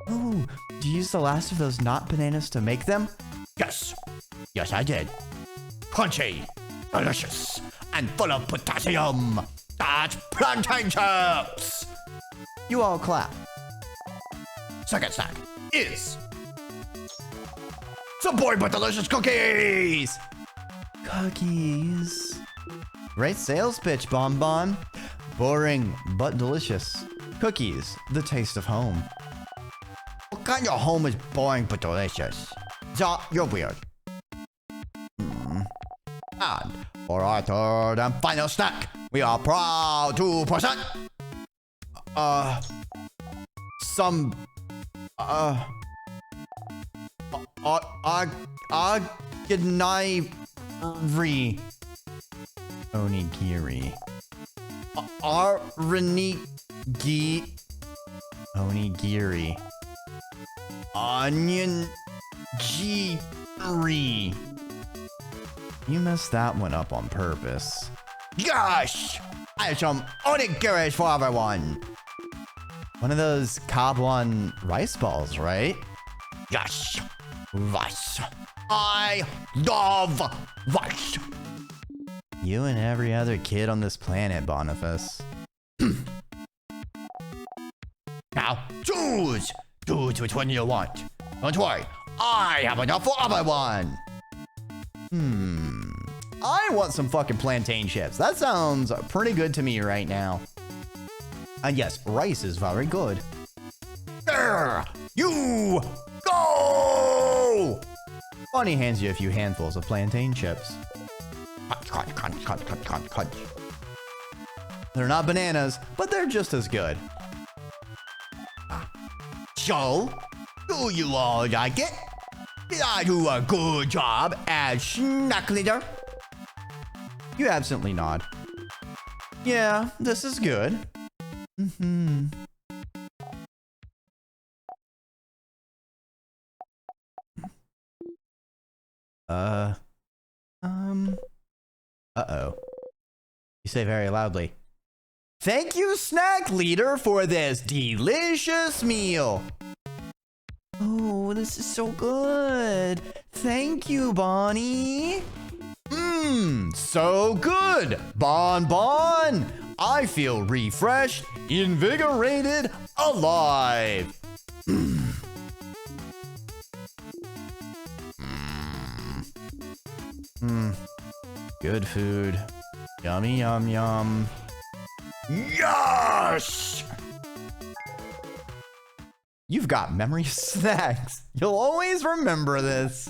Oh, do you use the last of those not bananas to make them? Yes. Yes, I did. Crunchy, delicious, and full of potassium. That's plantain chips! You all clap. Second snack is some boring but delicious cookies! Cookies. Great sales pitch, Bon Bon. Boring but delicious. Cookies, the taste of home. What kind of home is boring but delicious? Ja, you're weird. And for our third and final snack, we are proud to present onigiri. Onigiri. Onion giri. You messed that one up on purpose. Gosh! I have some onigiri for everyone. One of those Kabwan rice balls, right? Yes, rice. I love rice. You and every other kid on this planet, Boniface. Now, choose! Choose which one you want. Don't worry, I have enough for everyone. I want some fucking plantain chips. That sounds pretty good to me right now. And yes, rice is very good. There you go! Bonnie hands you a few handfuls of plantain chips. Crunch, crunch, crunch, crunch, crunch, crunch. They're not bananas, but they're just as good. So, do you all like it? Did I do a good job as snack leader? You absently nod. Yeah, this is good. Uh-oh. You say very loudly. Thank you, snack leader, for this delicious meal. Oh, this is so good. Thank you, Bonnie. So good, Bon Bon. I feel refreshed, invigorated, alive. Good food. Yummy, yum, yum. Yes! You've got memory snacks. You'll always remember this.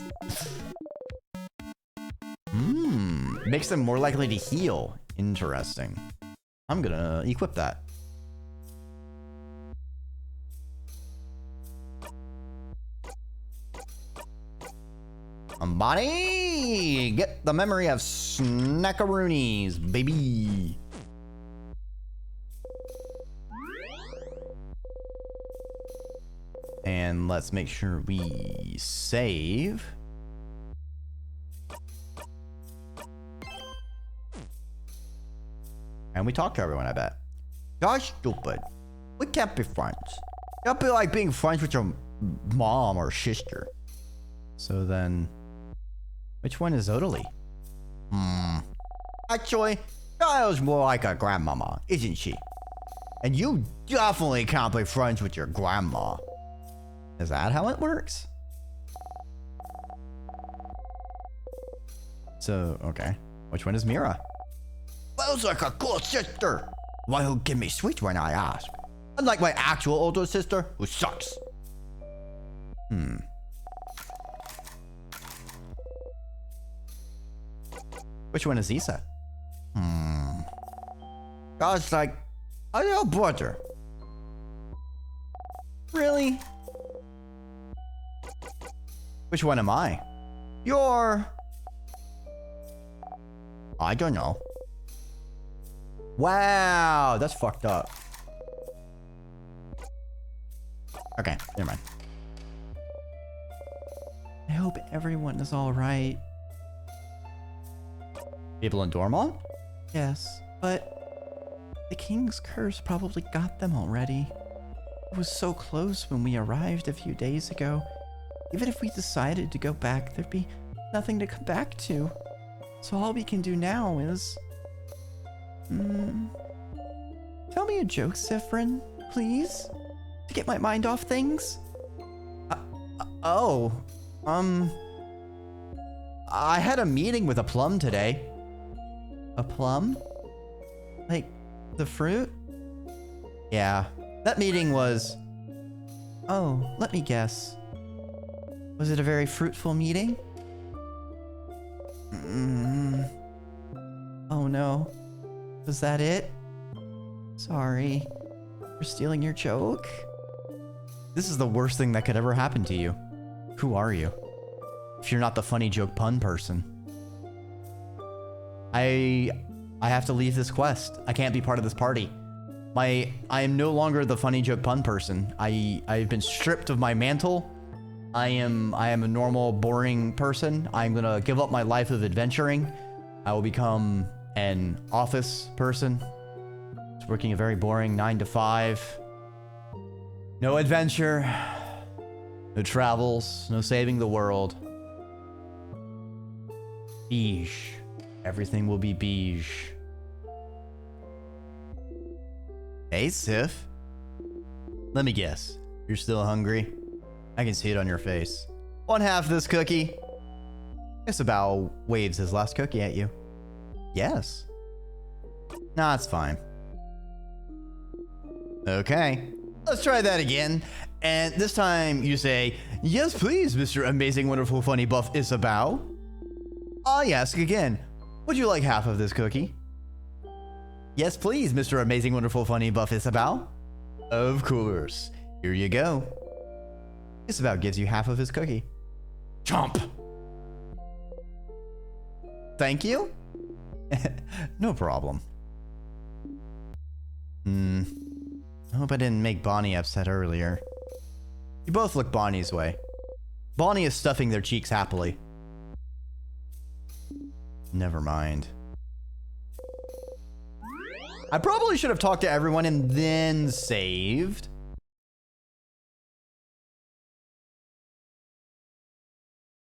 Makes them more likely to heal. Interesting. I'm gonna equip that. Bonnie! Get the memory of snackaroonies, baby. And let's make sure we save. And we talk to everyone, I bet. You're stupid. We can't be friends. That'd be like being friends with your mom or sister. So then, which one is Odalie? Actually, Kyle's more like a grandmama, isn't she? And you definitely can't be friends with your grandma. Is that how it works? So, okay. Which one is Mira? Feels like a cool sister. One who give me sweets when I ask. Unlike my actual older sister, who sucks. Which one is Issa? God's like a little brother. Really? Which one am I? You're... I don't know. Wow, that's fucked up. Okay, never mind. I hope everyone is all right. People in Dormont? Yes, but the king's curse probably got them already. It was so close when we arrived a few days ago. Even if we decided to go back, there'd be nothing to come back to. So all we can do now is... Tell me a joke, Sifrin, please? To get my mind off things? I had a meeting with a plum today. A plum? Like, the fruit? Yeah, that meeting was... Oh, let me guess. Was it a very fruitful meeting? Oh no. Was that it? Sorry for stealing your joke. This is the worst thing that could ever happen to you. Who are you? If you're not the funny joke pun person. I have to leave this quest. I can't be part of this party. I am no longer the funny joke pun person. I've been stripped of my mantle. I am a normal, boring person. I'm gonna give up my life of adventuring. I will become an office person. It's working a very boring 9 to 5. No adventure. No travels. No saving the world. Beige. Everything will be beige. Hey, Sif. Let me guess. You're still hungry? I can see it on your face. One half of this cookie. Isabel waves his last cookie at you. Yes. Nah, it's fine. Okay. Let's try that again. And this time you say, yes, please, Mr. Amazing, Wonderful, Funny, Buff Isabel. I ask again, would you like half of this cookie? Yes, please, Mr. Amazing, Wonderful, Funny, Buff Isabel. Of course. Here you go. Isabel gives you half of his cookie. Chomp! Thank you? No problem. I hope I didn't make Bonnie upset earlier. You both look Bonnie's way. Bonnie is stuffing their cheeks happily. Never mind. I probably should have talked to everyone and then saved.